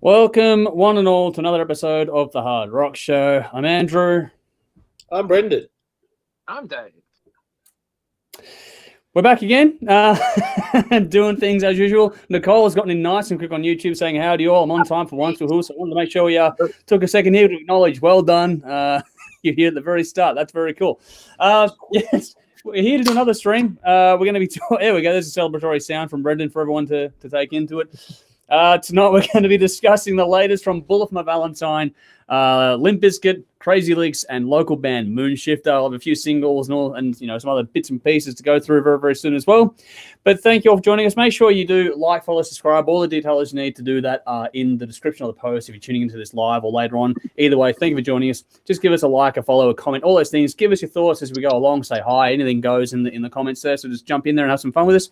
Welcome, one and all, to another episode of The Hard Rock Show. I'm Andrew. I'm Brendan. I'm Dave. We're back again, doing things as usual. Nicole has gotten in nice and quick on YouTube saying, howdy all, I'm on time for once. So I wanted to make sure we took a second here to acknowledge, well done. You're here at the very start. That's very cool. Yes, we're here to do another stream. We're going to be, there we go, there's a celebratory sound from Brendan for everyone to take into it. Tonight we're going to be discussing the latest from Bullet For My Valentine, Limp Bizkit, Crazy Lixx, and local band Moonshifter. I'll have a few singles and some other bits and pieces to go through very, very soon as well. But thank you all for joining us. Make sure you do like, follow, subscribe. All the details you need to do that are in the description of the post if you're tuning into this live or later on. Either way, thank you for joining us. Just give us a like, a follow, a comment, all those things. Give us your thoughts as we go along. Say hi. Anything goes in the comments there. So just jump in there and have some fun with us.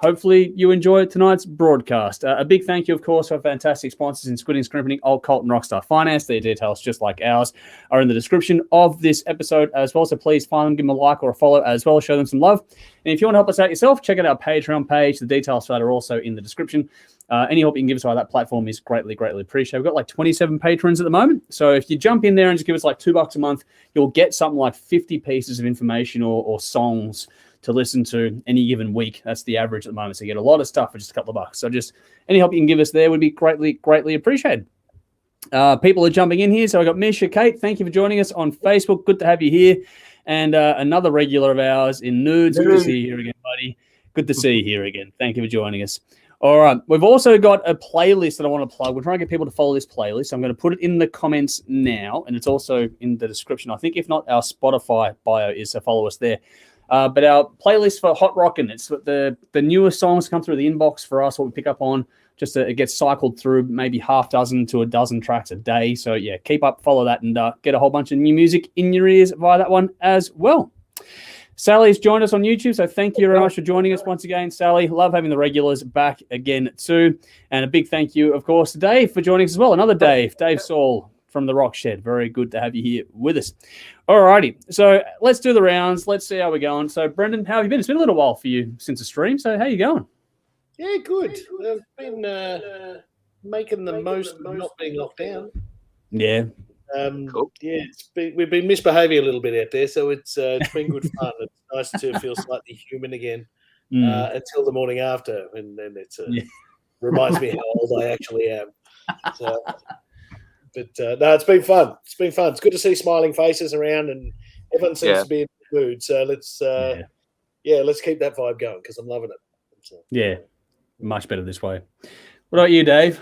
Hopefully you enjoy tonight's broadcast. A big thank you, of course, for our fantastic sponsors in Squid & Scrimping, Old Cult, and Rockstar Finance. Their details, just like ours, are in the description of this episode as well. So please find them, give them a like or a follow as well. Show them some love. And if you want to help us out yourself, check out our Patreon page. The details for that are also in the description. Any help you can give us via that platform is greatly, greatly appreciated. We've got like 27 patrons at the moment. So if you jump in there and just give us like $2 a month, you'll get something like 50 pieces of information or songs to listen to any given week. That's the average at the moment. So you get a lot of stuff for just a couple of bucks. So just any help you can give us there would be greatly, greatly appreciated. People are jumping in here. So I got Misha, Kate. Thank you for joining us on Facebook. Good to have you here. And another regular of ours in Nudes. Good to see you here again, buddy. Good to see you here again. Thank you for joining us. All right. We've also got a playlist that I want to plug. We're trying to get people to follow this playlist. I'm going to put it in the comments now, and it's also in the description. I think if not, our Spotify bio is, so follow us there. But our playlist for Hot Rockin', it's the newest songs come through the inbox for us, what we pick up on. It gets cycled through maybe half dozen to a dozen tracks a day. So, yeah, keep up, follow that, and get a whole bunch of new music in your ears via that one as well. Sally's joined us on YouTube, so thank you very much for joining us once again, Sally. Love having the regulars back again too. And a big thank you, of course, to Dave for joining us as well. Another Dave Saul from the Rock Shed. Very good to have you here with us. All righty, so let's do the rounds. Let's see how we're going. So, Brendan, how have you been? It's been a little while for you since the stream, so how are you going? Yeah, good. I've been making the most of not being locked down. Yeah. Cool. Yeah, we've been misbehaving a little bit out there, so it's been good fun. It's nice to feel slightly human again until the morning after, and then it's reminds me how old I actually am. So, but no, it's been fun. It's been fun. It's good to see smiling faces around, and everyone seems to be in the mood. So let's keep that vibe going because I'm loving it. So. Yeah, much better this way. What about you, Dave?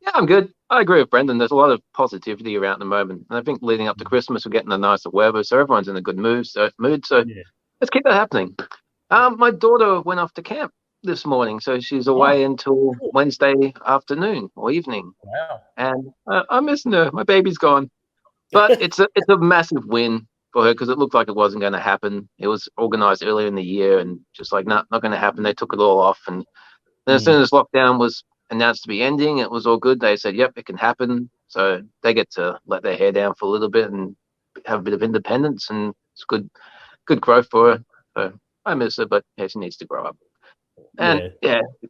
Yeah, I'm good. I agree with Brendan. There's a lot of positivity around the moment. And I think leading up to Christmas, we're getting the nicer weather, so everyone's in a good mood. So let's keep that happening. My daughter went off to camp this morning, so she's away until Wednesday afternoon or evening. Wow. And I'm missing her. My baby's gone. But it's a massive win for her because it looked like it wasn't going to happen. It was organized earlier in the year and just like, not going to happen. They took it all off. And then as soon as lockdown was announced to be ending, it was all good. They said, yep, it can happen. So they get to let their hair down for a little bit and have a bit of independence. And it's good growth for her. So I miss her, but she needs to grow up. And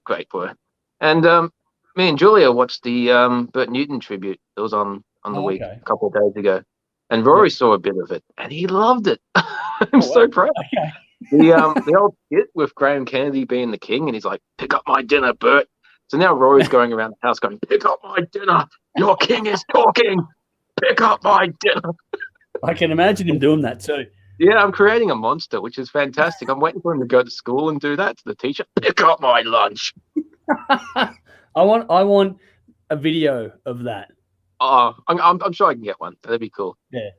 great for her. And me and Julia watched the Bert Newton tribute that was on the week a couple of days ago. And Rory saw a bit of it and he loved it. I'm so proud. Okay. The old skit with Graham Kennedy being the king, and he's like, pick up my dinner, Bert. So now Rory's going around the house going, pick up my dinner. Your king is talking. Pick up my dinner. I can imagine him doing that too. Yeah, I'm creating a monster, which is fantastic. I'm waiting for him to go to school and do that to the teacher. Pick up my lunch. I want a video of that. Oh, I'm sure I can get one. That'd be cool. Yeah.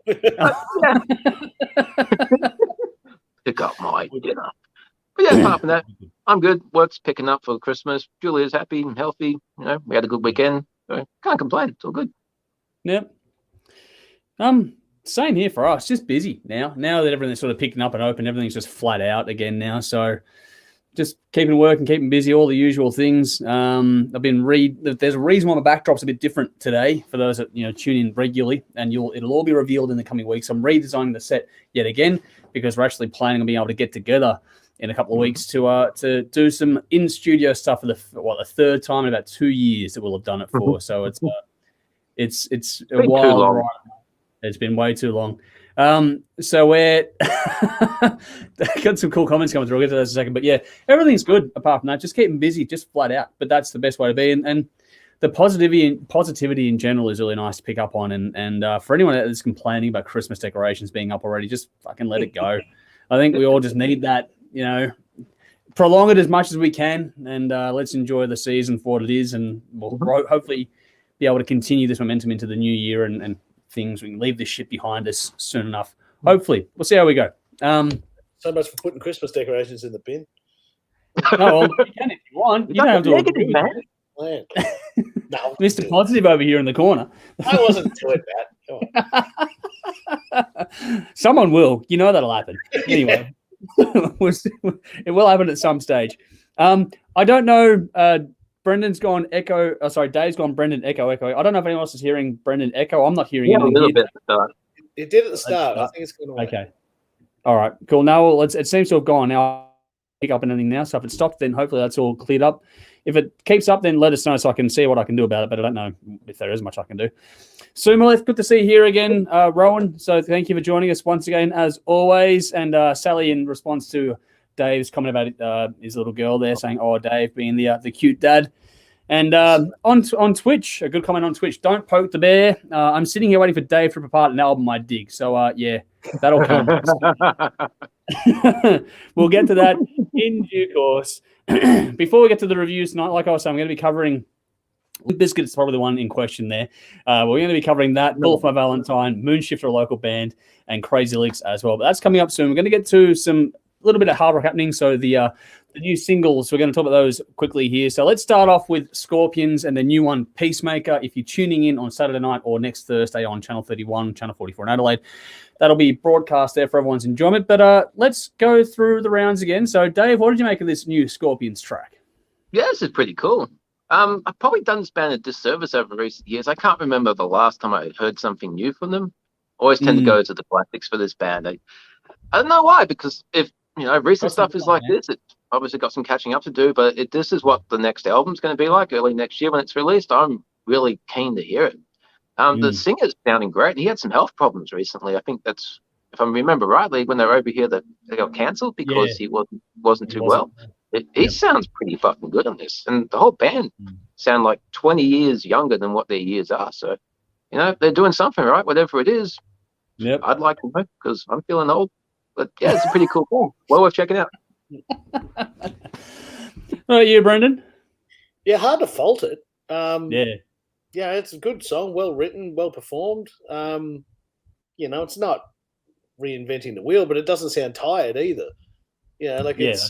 Pick up my dinner. But yeah, apart from that, I'm good. Work's picking up for Christmas. Julia's happy and healthy. We had a good weekend. So can't complain. It's all good. Yep. Same here for us. Just busy now. Now that everything's sort of picking up and open, everything's just flat out again now. So just keeping working, keeping busy, all the usual things. There's a reason why my backdrop's a bit different today for those that tune in regularly, and it'll all be revealed in the coming weeks. I'm redesigning the set yet again because we're actually planning on being able to get together in a couple of weeks to do some in studio stuff for the third time in about 2 years that we'll have done it for. So it's a wild ride. It's been way too long. So we're got some cool comments coming through. I'll get to those in a second. But yeah, everything's good apart from that. Just keep them busy, just flat out. But that's the best way to be. And the positivity in general is really nice to pick up on. And for anyone that's complaining about Christmas decorations being up already, just fucking let it go. I think we all just need that, prolong it as much as we can, and let's enjoy the season for what it is. And we'll hopefully be able to continue this momentum into the new year and things. We can leave this shit behind us soon enough. Hopefully. We'll see how we go. So much for putting Christmas decorations in the bin. Oh, well, you can if you want. You don't have to negative, man. No, Mr. Positive over here in the corner. I wasn't doing that. Come on. Someone will. You know that'll happen. Anyway, it will happen at some stage. I don't know. Brendan's gone echo. Oh, sorry, Dave's gone Brendan echo. I don't know if anyone else is hearing Brendan echo. I'm not hearing anything. A little bit at the start. It did at the start. I think it's going to. Okay. All right. Cool. Now it seems to have gone. Now I'll pick up anything now. So if it stopped, then hopefully that's all cleared up. If it keeps up, then let us know so I can see what I can do about it. But I don't know if there is much I can do. Sumalith, good to see you here again, Rowan. So thank you for joining us once again, as always. And Sally, in response to Dave's comment about his little girl there, saying, "Oh, Dave being the cute dad." And on Twitch, a good comment on Twitch. Don't poke the bear. I'm sitting here waiting for Dave to rip apart an album I dig. So yeah, that'll come. We'll get to that in due course. Before we get to the reviews tonight, like I was saying, I'm going to be covering Limp Bizkit. Is probably the one in question there. We're going to be covering that, Bullet For My Valentine, Moonshifter, a local band, and Crazy Lixx as well. But that's coming up soon. We're going to get to a little bit of hard rock happening. So the new singles, we're going to talk about those quickly here. So let's start off with Scorpions and the new one, Peacemaker. If you're tuning in on Saturday night or next Thursday on Channel 31, Channel 44 in Adelaide, that'll be broadcast there for everyone's enjoyment. But let's go through the rounds again. So, Dave, what did you make of this new Scorpions track? Yeah, this is pretty cool. I've probably done this band a disservice over recent years. I can't remember the last time I heard something new from them. Always tend to go to the classics for this band. I don't know why, because if recent stuff is like this, it's obviously got some catching up to do, but this is what the next album's going to be like early next year when it's released. I'm really keen to hear it. The singer's sounding great. He had some health problems recently. I think that's, if I remember rightly, when they were over here, that they got cancelled because he wasn't too well. He sounds pretty fucking good on this, and the whole band sound like 20 years younger than what their years are. So, they're doing something right, whatever it is. Yep. I'd like to know because I'm feeling old. But yeah, it's a pretty cool thing. Well worth checking out. All right, you, Brendan? Yeah, hard to fault it. Yeah, it's a good song, well written, well performed. It's not reinventing the wheel, but it doesn't sound tired either. It's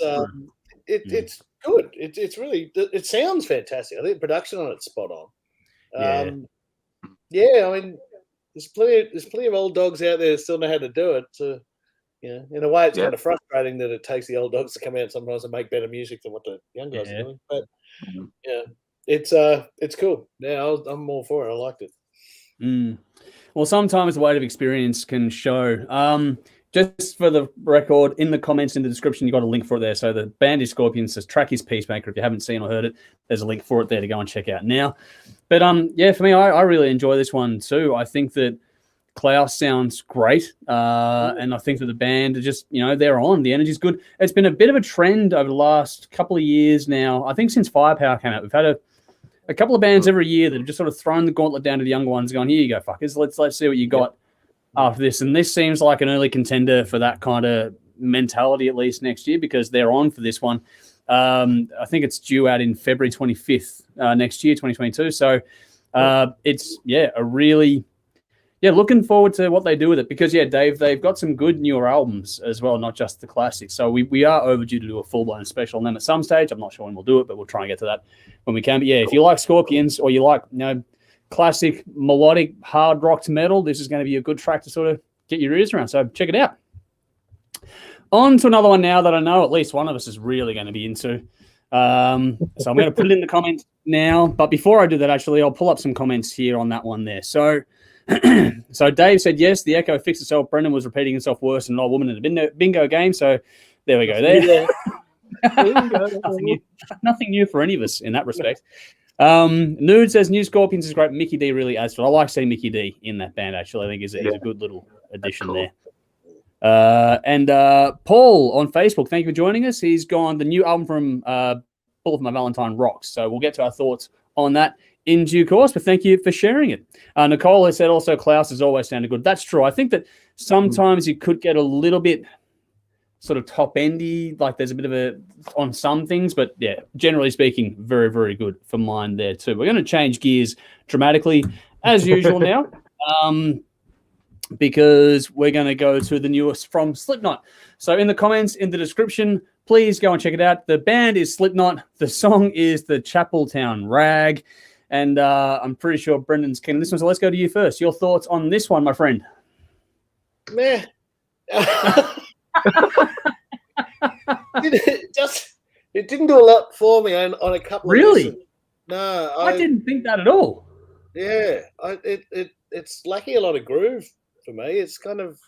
good. It's really, it sounds fantastic. I think the production on it's spot on. I mean, there's plenty of old dogs out there that still know how to do it. So, in a way, it's kind of frustrating that it takes the old dogs to come out sometimes and make better music than what the young guys are doing. But it's cool. Yeah, I'm all for it. I liked it. Well, sometimes the weight of experience can show. Just for the record, in the comments in the description, you got a link for it there. So the band is Scorpions. The track is Peacemaker. If you haven't seen or heard it, there's a link for it there to go and check out now. But for me, I really enjoy this one too. I think that Klaus sounds great, and I think that the band are just, they're on. The energy's good. It's been a bit of a trend over the last couple of years now. I think since Firepower came out, we've had a couple of bands every year that have just sort of thrown the gauntlet down to the younger ones, going, "Here you go, fuckers. Let's see what you got after this." And this seems like an early contender for that kind of mentality, at least next year, because they're on for this one. I think it's due out in February 25th next year, 2022. So it's a really. Yeah, looking forward to what they do with it because, Dave, they've got some good newer albums as well, not just the classics. So we are overdue to do a full-blown special on them at some stage. I'm not sure when we'll do it, but we'll try and get to that when we can. But, if you like Scorpions or you like, classic melodic hard rock to metal, this is going to be a good track to sort of get your ears around. So check it out. On to another one now that I know at least one of us is really going to be into. So I'm going to put it in the comments now. But before I do that, actually, I'll pull up some comments here on that one there. So Dave said, yes, the echo fixed itself. Brendan was repeating himself worse than an old woman in a bingo game. So There we go. There. Nothing new for any of us in that respect. Nude says New Scorpions is great. Mickey D really adds to it. I like seeing Mickey D in that band, actually. I think he's a good little addition there. And Paul on Facebook, thank you for joining us. He's gone, the new album from Bullet For My Valentine rocks. So we'll get to our thoughts on that in due course, but thank you for sharing it. Nicole has said also Klaus has always sounded good. That's true. I think that sometimes you could get a little bit sort of top-endy, like there's a bit of a on some things, but yeah, generally speaking, very, very good for mine there too. We're going to change gears dramatically as usual now, because we're going to go to the newest from Slipknot. So in the comments, in the description, please go and check it out. The band is Slipknot. The song is the Chapeltown Rag. And I'm pretty sure Brendan's keen on this one. So let's go to you first. Your thoughts on this one, my friend? Meh. It didn't do a lot for me on a couple of listens. No, I didn't think that at all. Yeah, it's lacking a lot of groove for me. It's kind of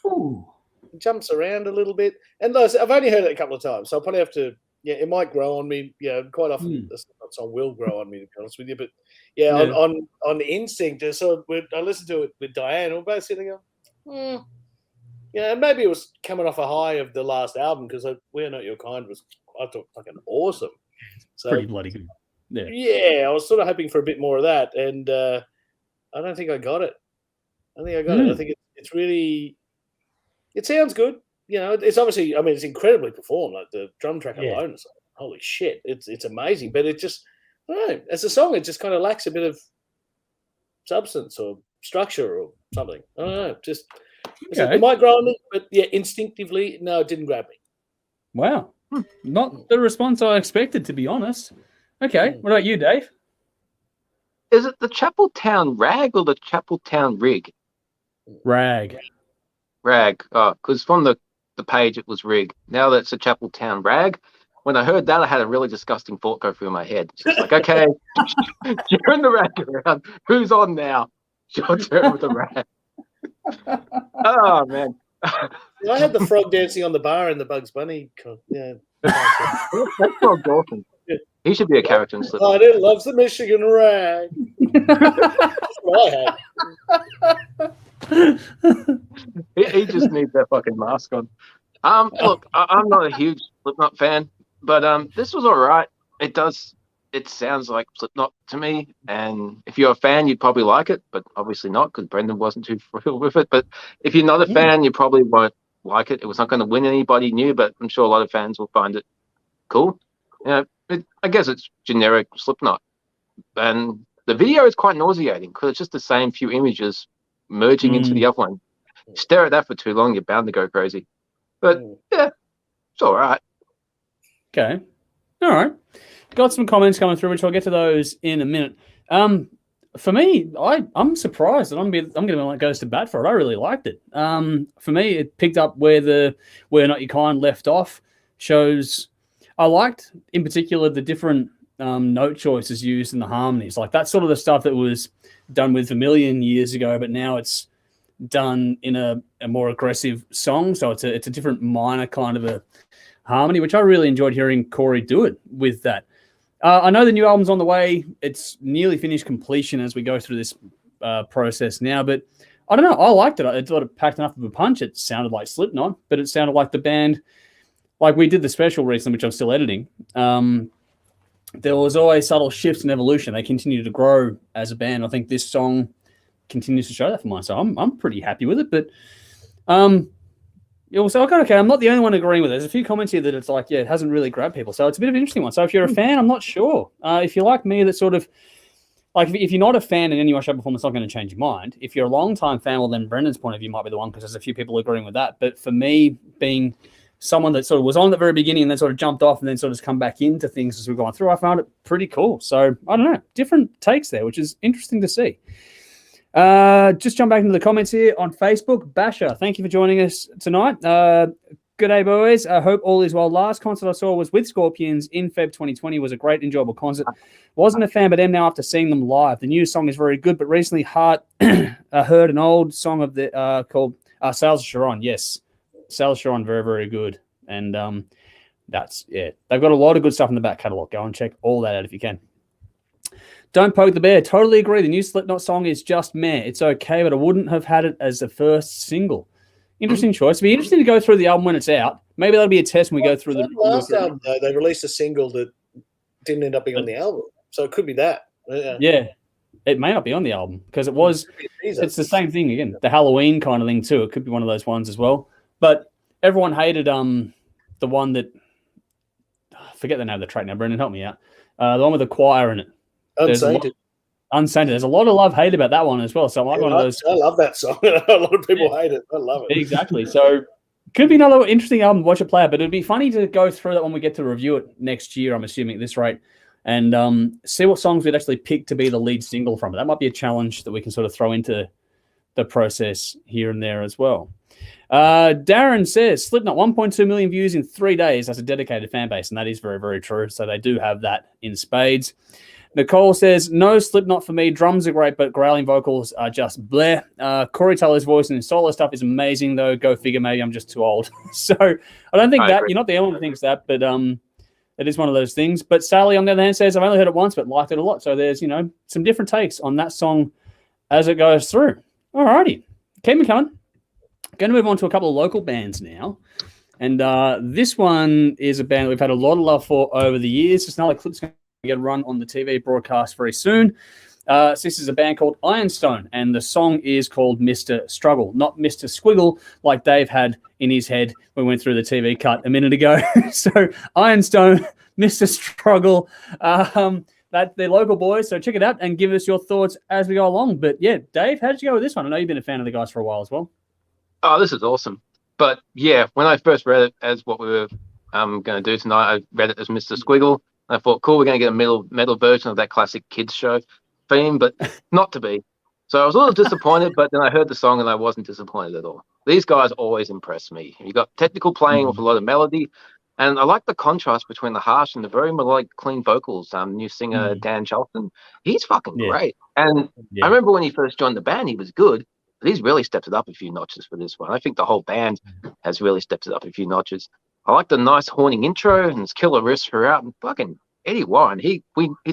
it jumps around a little bit, and I've only heard it a couple of times, so I'll probably have to. Yeah, it might grow on me. Yeah, quite often the song will grow on me, to be honest with you. But yeah. On the instinct, so I listened to it with Diane, and we're both sitting there. Yeah, and maybe it was coming off a high of the last album because We're Not Your Kind was, I thought, fucking awesome. So, pretty bloody good. Yeah, I was sort of hoping for a bit more of that, and I don't think I got it. I think it's really, it sounds good. You know, it's obviously, I mean, it's incredibly performed. Like the drum track alone is like, holy shit, it's amazing. But it just, I don't know, as a song, it just kind of lacks a bit of substance or structure or something. I don't know, just. Okay. It might grow on me, but yeah, instinctively, no, it didn't grab me. Wow. Not the response I expected, to be honest. Okay, what about you, Dave? Is it the Chapeltown Rag or the Chapeltown Rig? Rag. Oh, because from the page it was Rig. Now that's a Chapeltown Rag. When I heard that, I had a really disgusting thought go through my head. It's like, okay, turn the rag around. Who's on now? Your turn with the rag. Oh man! I had the frog dancing on the bar in the Bugs Bunny. Yeah, that's Frog Dawson. Yeah. He should be a character in Slipknot. I didn't love the Michigan Rag. That's what I had. He just needs that fucking mask on. Look, I'm not a huge Slipknot fan, but this was all right. It sounds like Slipknot to me, and if you're a fan, you'd probably like it, but obviously not because Brendan wasn't too thrilled with it. But if you're not a fan, you probably won't like it. It was not going to win anybody new, but I'm sure a lot of fans will find it cool. You know, I guess it's generic Slipknot, and the video is quite nauseating because it's just the same few images merging into the other one. Stare at that for too long, you're bound to go crazy. But yeah, it's all right. Okay, all right. Got some comments coming through, which I'll get to those in a minute. For me, I'm surprised, and I'm going to like goes to bat for it. I really liked it. For me, it picked up where We're Not Your Kind left off. Shows I liked in particular the different note choices used in the harmonies, like that's sort of the stuff that was done with a million years ago, but now it's done in a more aggressive song. So it's a different minor kind of a harmony, which I really enjoyed hearing Corey do it with that. I know the new album's on the way. It's nearly finished completion as we go through this process now, but I don't know. I liked it. I thought it packed enough of a punch. It sounded like Slipknot, but it sounded like the band. Like we did the special recently, which I'm still editing. There was always subtle shifts in evolution. They continue to grow as a band. I think this song continues to show that for mine. So I'm pretty happy with it. But it was okay. I'm not the only one agreeing with it. There's a few comments here that it's like, yeah, it hasn't really grabbed people. So it's a bit of an interesting one. So if you're a fan, I'm not sure. If you're like me, that sort of like if you're not a fan in any way, shape, or form, it's not going to change your mind. If you're a long-time fan, well, then Brendan's point of view might be the one because there's a few people agreeing with that. But for me, being someone that sort of was on at the very beginning and then sort of jumped off and then sort of come back into things as we've gone through, I found it pretty cool. So I don't know, different takes there, which is interesting to see. Just jump back into the comments here on Facebook. Basher, thank you for joining us tonight. Good day, boys. I hope all is well. Last concert I saw was with Scorpions in Feb 2020. It was a great, enjoyable concert. Wasn't a fan, but am now after seeing them live. The new song is very good, but recently heard an old song of the called Sales of Sharon. Yes, Sales of Sharon, very, very good. And they've got a lot of good stuff in the back catalogue. Go and check all that out if you can. Don't Poke the Bear. Totally agree. The new Slipknot song is just meh. It's okay, but I wouldn't have had it as the first single. Interesting choice. It'd be interesting to go through the album when it's out. Maybe that'll be a test when we go through the last album. Though, they released a single that didn't end up being on the album, so it could be that. Yeah, it may not be on the album because it was. It's the same thing again, the Halloween kind of thing too. It could be one of those ones as well. But everyone hated the one that I forget the name of the track now. Brendan, help me out. The one with the choir in it. Unsainted. Unsainted. There's a lot of love hate about that one as well. So I'm like one of those. I love that song. A lot of people hate it. I love it. Exactly. So could be another interesting album to watch it play out, but it'd be funny to go through that when we get to review it next year, I'm assuming at this rate, and see what songs we'd actually pick to be the lead single from it. That might be a challenge that we can sort of throw into the process here and there as well. Darren says, Slipknot, 1.2 million views in 3 days. That's a dedicated fan base, and that is very, very true. So they do have that in spades. Nicole says, no Slipknot for me. Drums are great, but growling vocals are just bleh. Corey Taylor's voice and his solo stuff is amazing, though. Go figure, maybe I'm just too old. So I don't think you're not the only one who thinks that, but it is one of those things. But Sally, on the other hand, says, I've only heard it once, but liked it a lot. So there's, some different takes on that song as it goes through. All righty. Keep me coming. Going to move on to a couple of local bands now. And this one is a band that we've had a lot of love for over the years. It's not like Clip's going to get run on the TV broadcast very soon. So this is a band called Ironstone, and the song is called Mr. Struggle, not Mr. Squiggle like Dave had in his head when we went through the TV cut a minute ago. So Ironstone, Mr. Struggle, that's their local boys. So check it out and give us your thoughts as we go along. But yeah, Dave, how did you go with this one? I know you've been a fan of the guys for a while as well. Oh, this is awesome. But yeah, when I first read it as what we were going to do tonight, I read it as Mr. Squiggle. I thought, cool, we're going to get a metal version of that classic kids show theme, but not to be. So I was a little disappointed, but then I heard the song and I wasn't disappointed at all. These guys always impress me. You got technical playing with a lot of melody, and I like the contrast between the harsh and the very melodic, clean vocals. New singer Dan Charlton, he's fucking great. And I remember when he first joined the band, he was good, but he's really stepped it up a few notches for this one. I think the whole band has really stepped it up a few notches. I like the nice haunting intro and his killer riffs throughout. And fucking Eddie Warren, he's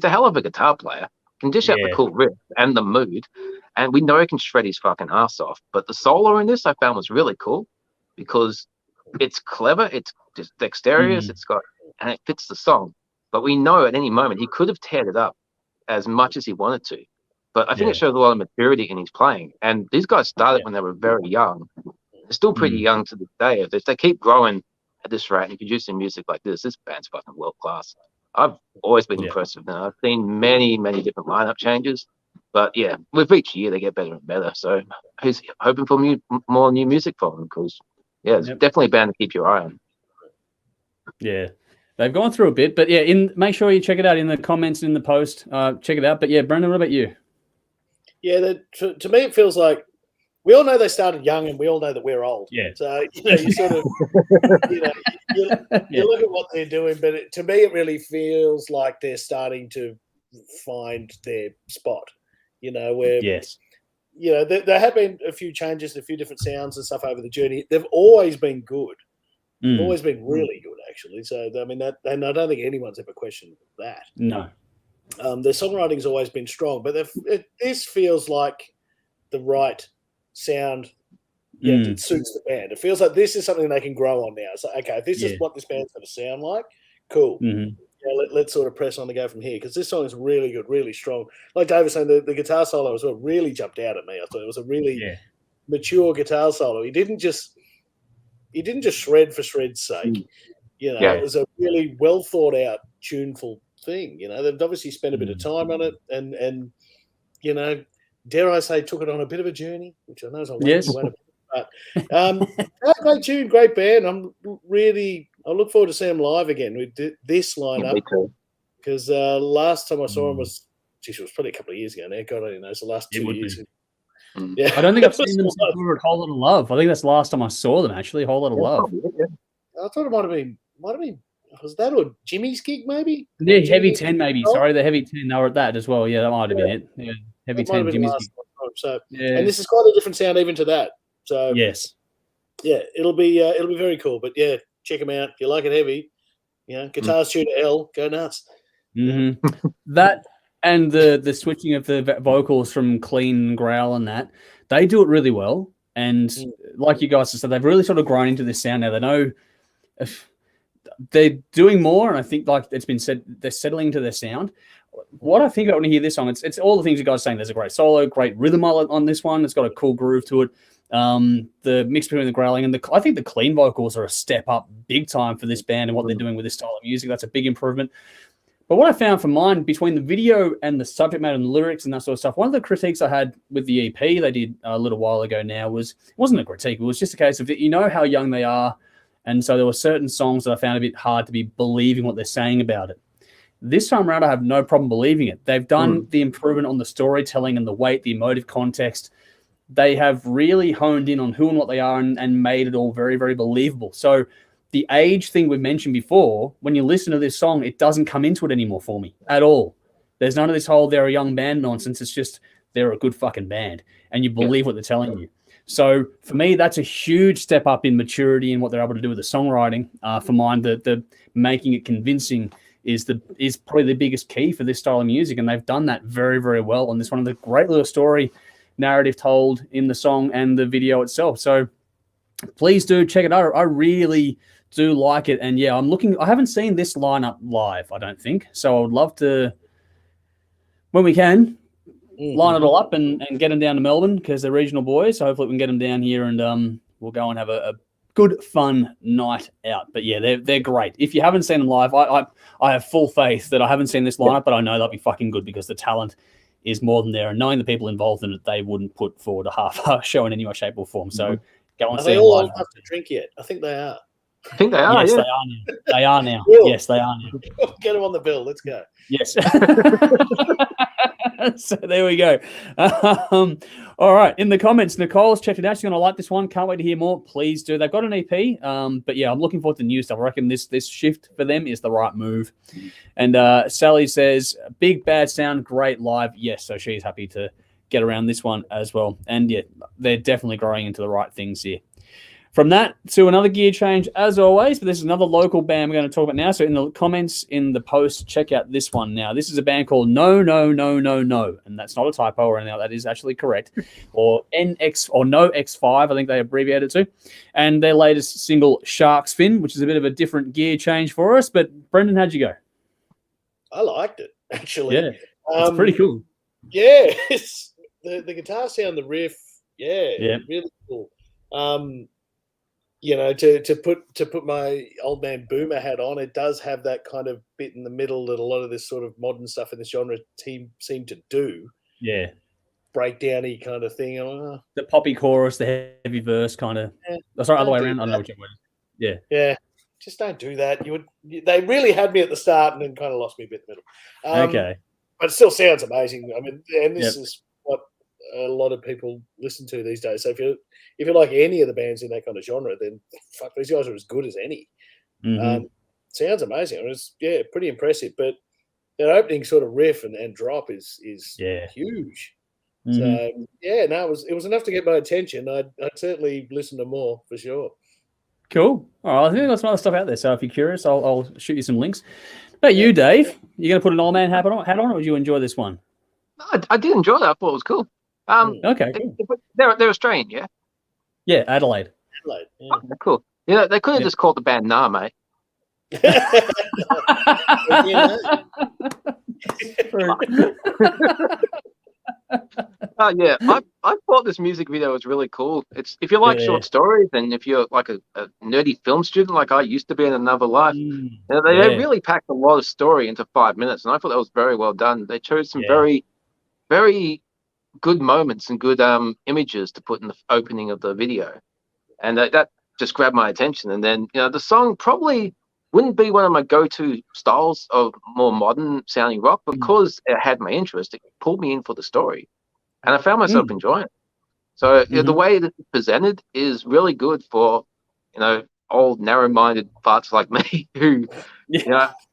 a hell of a guitar player. Can dish out the cool riff and the mood, and we know he can shred his fucking ass off. But the solo in this I found was really cool because it's clever, it's just dexterous, and it fits the song. But we know at any moment he could have teared it up as much as he wanted to. But I think it shows a lot of maturity in his playing. And these guys started when they were very young. They're still pretty young to this day. If they keep growing at this rate and producing music like this band's fucking world class. I've always been impressed with them. I've seen many, many different lineup changes. But yeah, with each year they get better and better. So who's hoping for more new music from them? Because it's definitely a band to keep your eye on. Yeah. They've gone through a bit, but make sure you check it out in the comments in the post. Check it out. But yeah, Brendan, what about you? Yeah, to me it feels like we all know they started young, and we all know that we're old. Yeah. So you sort of, you look at what they're doing, but to me, it really feels like they're starting to find their spot. Where there have been a few changes, a few different sounds and stuff over the journey. They've always been good. They've always been really good, actually. So I mean and I don't think anyone's ever questioned that. No. Their songwriting's always been strong, but this feels like the right sound it suits the band. It feels like this is something they can grow on now. So okay, if this is what this band's going to sound like, cool. Let's sort of press on to go from here, because this song is really good, really strong. Like Dave was saying, the guitar solo as well really jumped out at me. I thought it was a really mature guitar solo. He didn't just shred for shred's sake. It was a really well thought out, tuneful thing. They've obviously spent a bit of time on it, and dare I say, took it on a bit of a journey, which I know is a way but great tune, great band. I look forward to seeing them live again with this lineup, because last time I saw them was probably a couple of years ago now. God, I don't know. It's the last 2 years. Yeah, I don't think I've seen them since we were at Whole Lot of Love. I think that's the last time I saw them, actually. Whole Lot of Love. I thought it might have been. Was that or Jimmy's gig maybe? Yeah, Heavy 10 maybe. Sorry, the Heavy 10. They were at that as well. Yeah, that might have been it. Yeah, Heavy 10, Jimmy's gig. So, and this is quite a different sound even to that. So yes, it'll be very cool. But yeah, check them out. If you like it heavy, guitars tuned to L, go nuts. Mm-hmm. That and the switching of the vocals from clean growl and that, they do it really well. And like you guys have said, they've really sort of grown into this sound now. They know they're doing more, and I think, like it's been said, they're settling into their sound. What I think when you hear this song, it's all the things you guys are saying. There's a great solo, great rhythm on this one. It's got a cool groove to it. The mix between the growling and I think the clean vocals are a step up big time for this band and what they're doing with this style of music. That's a big improvement. But what I found for mine, between the video and the subject matter and the lyrics and that sort of stuff, one of the critiques I had with the EP they did a little while ago now it wasn't a critique. It was just a case of, how young they are. And so there were certain songs that I found a bit hard to be believing what they're saying about it. This time around, I have no problem believing it. They've done the improvement on the storytelling and the weight, the emotive context. They have really honed in on who and what they are and made it all very, very believable. So the age thing we mentioned before, when you listen to this song, it doesn't come into it anymore for me at all. There's none of this whole they're a young band nonsense. It's just they're a good fucking band and you believe what they're telling you. So for me, that's a huge step up in maturity and what they're able to do with the songwriting. For mine, the making it convincing is probably the biggest key for this style of music, and they've done that very, very well on this one. Of the great little story narrative told in the song and the video itself. So please do check it out. I really do like it, and yeah, I haven't seen this lineup live, I don't think, so I would love to, when we can, line it all up and get them down to Melbourne because they're regional boys. So hopefully we can get them down here and we'll go and have a good fun night out. But yeah, they're great. If you haven't seen them live, I have full faith that I haven't seen this lineup, but I know they'll be fucking good because the talent is more than there, and knowing the people involved in it, they wouldn't put forward a half show in any way, shape, or form. So go and see them live. Have to drink yet? I think they are. I think they are. Yes, yeah. They are now. Cool. Yes, they are now. Get them on the bill. Let's go. Yes. So there we go. All right. In the comments, Nicole's checked it out. She's going to like this one. Can't wait to hear more. Please do. They've got an EP. But yeah, I'm looking forward to new stuff. I reckon this shift for them is the right move. And Sally says, big bad sound, great live. Yes. So she's happy to get around this one as well. And yeah, they're definitely growing into the right things here. From that to another gear change, as always, but this is another local band we're going to talk about now. So in the comments, in the post, check out this one now. This is a band called No, No, No, No, No. And that's not a typo or anything. That is actually correct. Or NX or No X5, I think they abbreviated to. And their latest single, Sharksfin, which is a bit of a different gear change for us. But Brendan, how'd you go? I liked it, actually. Yeah, it's pretty cool. Yeah, it's the guitar sound, the riff, really cool. To put my old man boomer hat on, it does have that kind of bit in the middle that a lot of this sort of modern stuff in this genre seem to do. Yeah. Breakdowny kind of thing. The poppy chorus, the heavy verse kind of. Sorry, other way around. I don't know which way. Yeah. Yeah. Just don't do that. They really had me at the start and then kind of lost me a bit in the middle. Okay. But it still sounds amazing. I mean, and this is what a lot of people listen to these days. So if you like any of the bands in that kind of genre, then fuck, these guys are as good as any. Sounds amazing. I mean, it's pretty impressive. But that opening sort of riff and drop is huge. So it was enough to get my attention. I'd certainly listen to more for sure. Cool. All right, I think I've got some other stuff out there. So if you're curious, I'll shoot you some links. But you, Dave, you going to put an old man hat on, or would you enjoy this one? I did enjoy that. I thought it was cool. Okay, cool. They're Australian, yeah? Yeah, Adelaide. Yeah. Okay, cool. Yeah, they could have just called the band Nah, mate. Yeah, I thought this music video was really cool. It's if you like short stories and if you're like a nerdy film student like I used to be in another life, they really packed a lot of story into 5 minutes, and I thought that was very well done. They chose some very, very good moments and good images to put in the opening of the video, and that just grabbed my attention. And then the song probably wouldn't be one of my go-to styles of more modern sounding rock, because it had my interest. It pulled me in for the story, and I found myself enjoying it. So the way that it's presented is really good for old narrow-minded farts like me who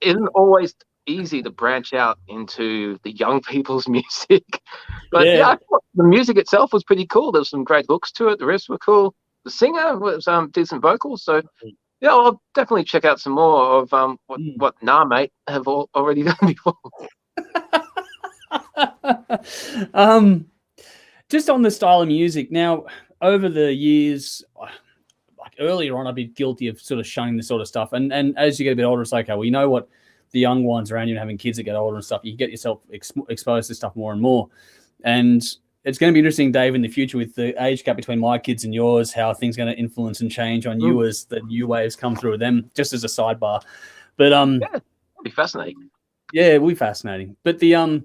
isn't always easy to branch out into the young people's music. But I thought the music itself was pretty cool. There was some great hooks to it. The riffs were cool. The singer was decent vocals. So Yeah, I'll definitely check out some more of what Nah Mate have already done before. Just on the style of music now, over the years, like earlier on, I'd be guilty of sort of shunning this sort of stuff. And as you get a bit older, it's like, okay, well, you know what, the young ones around you and having kids that get older and stuff, you get yourself exposed to stuff more and more. And it's going to be interesting, Dave, in the future with the age gap between my kids and yours, how things are going to influence and change on you as the new waves come through with them, just as a sidebar. But yeah, it'll be fascinating. Yeah, it'll be fascinating. But the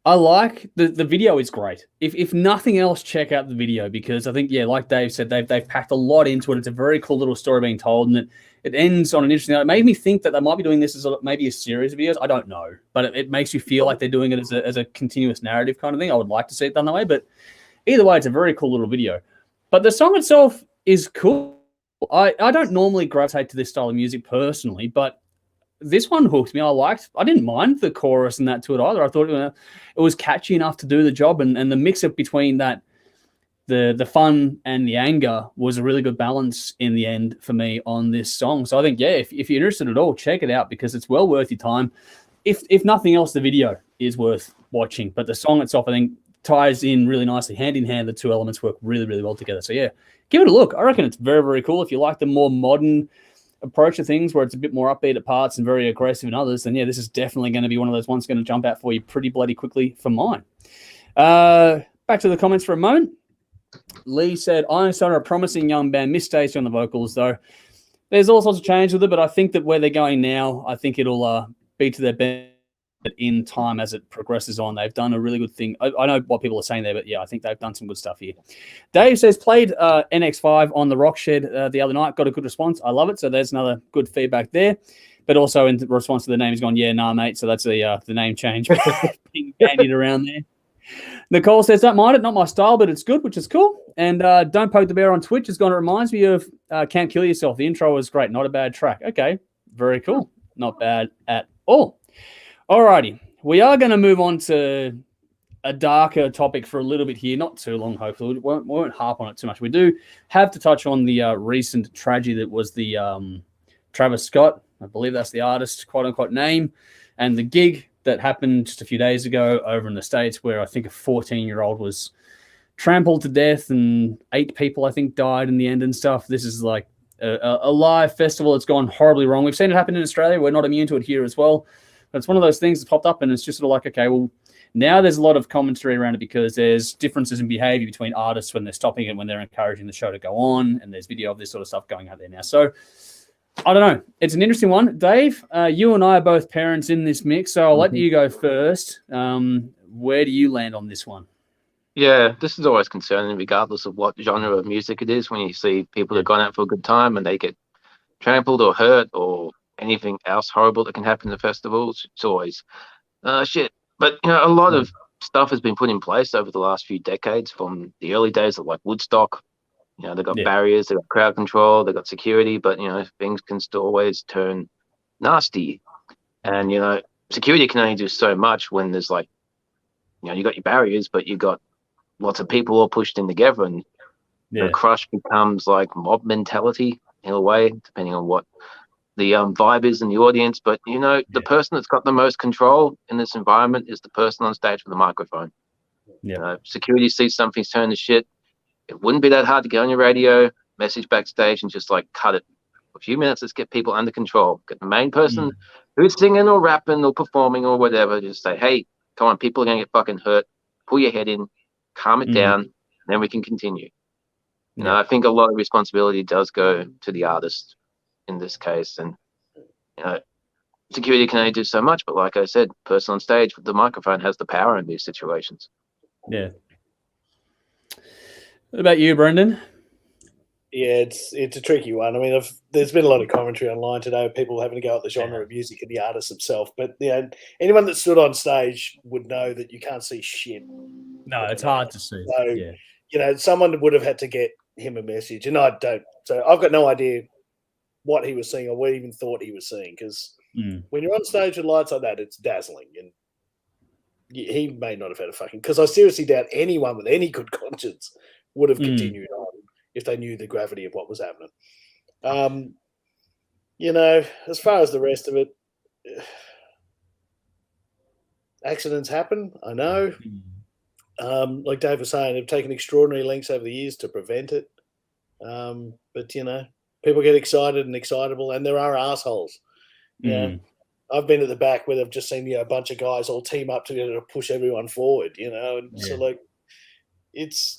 I like the video is great. If nothing else, check out the video because I think, yeah, like Dave said, they've packed a lot into it. It's a very cool little story being told, and it ends on an interesting note. It made me think that they might be doing this as maybe a series of videos. I don't know, but it makes you feel like they're doing it as a continuous narrative kind of thing. I would like to see it done that way, but either way, it's a very cool little video. But the song itself is cool. I don't normally gravitate to this style of music personally, but this one hooked me. I didn't mind the chorus and that to it either. I thought it was catchy enough to do the job, and the mix up between that, the fun and the anger was a really good balance in the end for me on this song. So I think, yeah, if you're interested at all, check it out because it's well worth your time. If nothing else, the video is worth watching, but the song itself, I think, ties in really nicely, hand in hand. The two elements work really, really well together. So yeah, give it a look. I reckon it's very, very cool. If you like the more modern approach to things where it's a bit more upbeat at parts and very aggressive in others, then yeah, this is definitely going to be one of those ones going to jump out for you pretty bloody quickly for mine. Back to the comments for a moment. Lee said, Ironstone are a promising young band. Miss Stacey on the vocals, though. There's all sorts of change with it, but I think that where they're going now, I think it'll be to their benefit in time as it progresses on. They've done a really good thing. I know what people are saying there, but yeah, I think they've done some good stuff here. Dave says, played NX5 on the Rock Shed the other night. Got a good response. I love it. So there's another good feedback there. But also in response to the name, he's gone, yeah, nah, mate. So that's the name change being bandied around there. Nicole says, don't mind it. Not my style, but it's good, which is cool. And Don't Poke the Bear on Twitch has gone, it reminds me of Can't Kill Yourself. The intro was great. Not a bad track. Okay. Very cool. Not bad at all. Alrighty, we are going to move on to a darker topic for a little bit here. Not too long, hopefully. We won't harp on it too much. We do have to touch on the recent tragedy that was the Travis Scott. I believe that's the artist, quote-unquote, name. And the gig that happened just a few days ago over in the States where I think a 14-year-old was trampled to death and 8 people, I think, died in the end and stuff. This is like a live festival that's gone horribly wrong. We've seen it happen in Australia. We're not immune to it here as well. But it's one of those things that's popped up, and it's just sort of like, okay, well, now there's a lot of commentary around it because there's differences in behavior between artists when they're stopping it, when they're encouraging the show to go on, and there's video of this sort of stuff going out there now. So I don't know. It's an interesting one. Dave, you and I are both parents in this mix, so I'll let you go first. Where do you land on this one? Yeah, this is always concerning regardless of what genre of music it is when you see people that have gone out for a good time and they get trampled or hurt or anything else horrible that can happen at festivals. It's always shit. But, you know, a lot of stuff has been put in place over the last few decades from the early days of like Woodstock. You know, they've got barriers, they've got crowd control, they've got security, but, you know, things can still always turn nasty. And, you know, security can only do so much when there's like, you know, you got your barriers, but you got lots of people all pushed in together, and the crush becomes like mob mentality in a way, depending on what the vibe is in the audience. But, you know, the person that's got the most control in this environment is the person on stage with the microphone. You know, security sees something's turned to shit. It wouldn't be that hard to get on your radio, message backstage, and just like cut it for a few minutes. Let's get people under control. Get the main person who's singing or rapping or performing or whatever. Just say, hey, come on, people are going to get fucking hurt. Pull your head in, calm it down, and then we can continue. You know, I think a lot of responsibility does go to the artist in this case. And, you know, security can only do so much, but like I said, person on stage with the microphone has the power in these situations. Yeah. What about you, Brendan? Yeah, it's a tricky one. I mean, there's been a lot of commentary online today of people having to go at the genre of music and the artist himself. But, you know, anyone that stood on stage would know that you can't see shit. No, it's hard to see. So, you know, someone would have had to get him a message. And I don't. So I've got no idea what he was seeing or what he even thought he was seeing. Because when you're on stage with lights like that, it's dazzling. And he may not have had a fucking... Because I seriously doubt anyone with any good conscience would have continued on if they knew the gravity of what was happening. as far as the rest of it, accidents happen. I know. Like Dave was saying, they've taken extraordinary lengths over the years to prevent it. But people get excited and excitable, and there are assholes. I've been at the back where they've just seen a bunch of guys all team up together to push everyone forward. So like,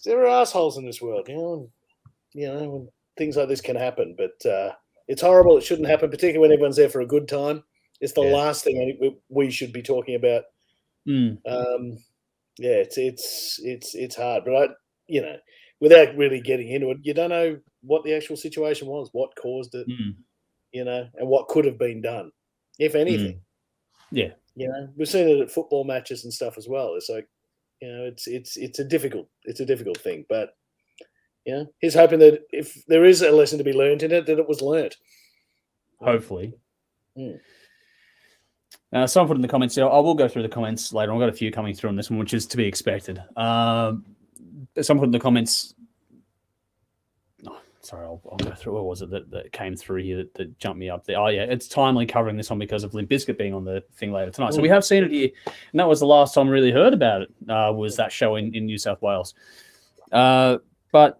there are assholes in this world. When things like this can happen, but it's horrible. It shouldn't happen, particularly when everyone's there for a good time. It's the last thing we should be talking about. It's hard, but without really getting into it, you don't know what the actual situation was, what caused it, and what could have been done, if anything. We've seen it at football matches and stuff as well. It's like, it's a difficult thing, but he's hoping that if there is a lesson to be learned in it, that it was learnt. Hopefully. Someone put in the comments, I will go through the comments later. I've got a few coming through on this one, which is to be expected. Someone put in the comments, I'll go through. What was it that came through here that jumped me up there? Oh, yeah, it's timely covering this one because of Limp Bizkit being on the thing later tonight. So we have seen it here, and that was the last time I really heard about it, was that show in New South Wales. But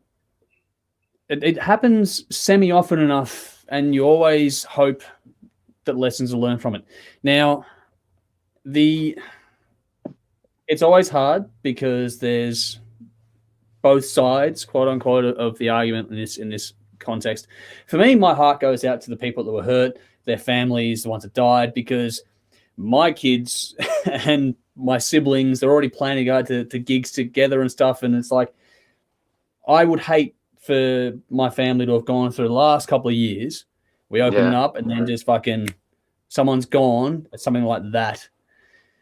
it happens semi-often enough, and you always hope that lessons are learned from it. Now, it's always hard because there's both sides, quote unquote, of the argument in this context. For me, my heart goes out to the people that were hurt, their families, the ones that died, because my kids and my siblings, they're already planning to go to gigs together and stuff. And it's like, I would hate for my family to have gone through the last couple of years. We open up and then just fucking someone's gone, something like that.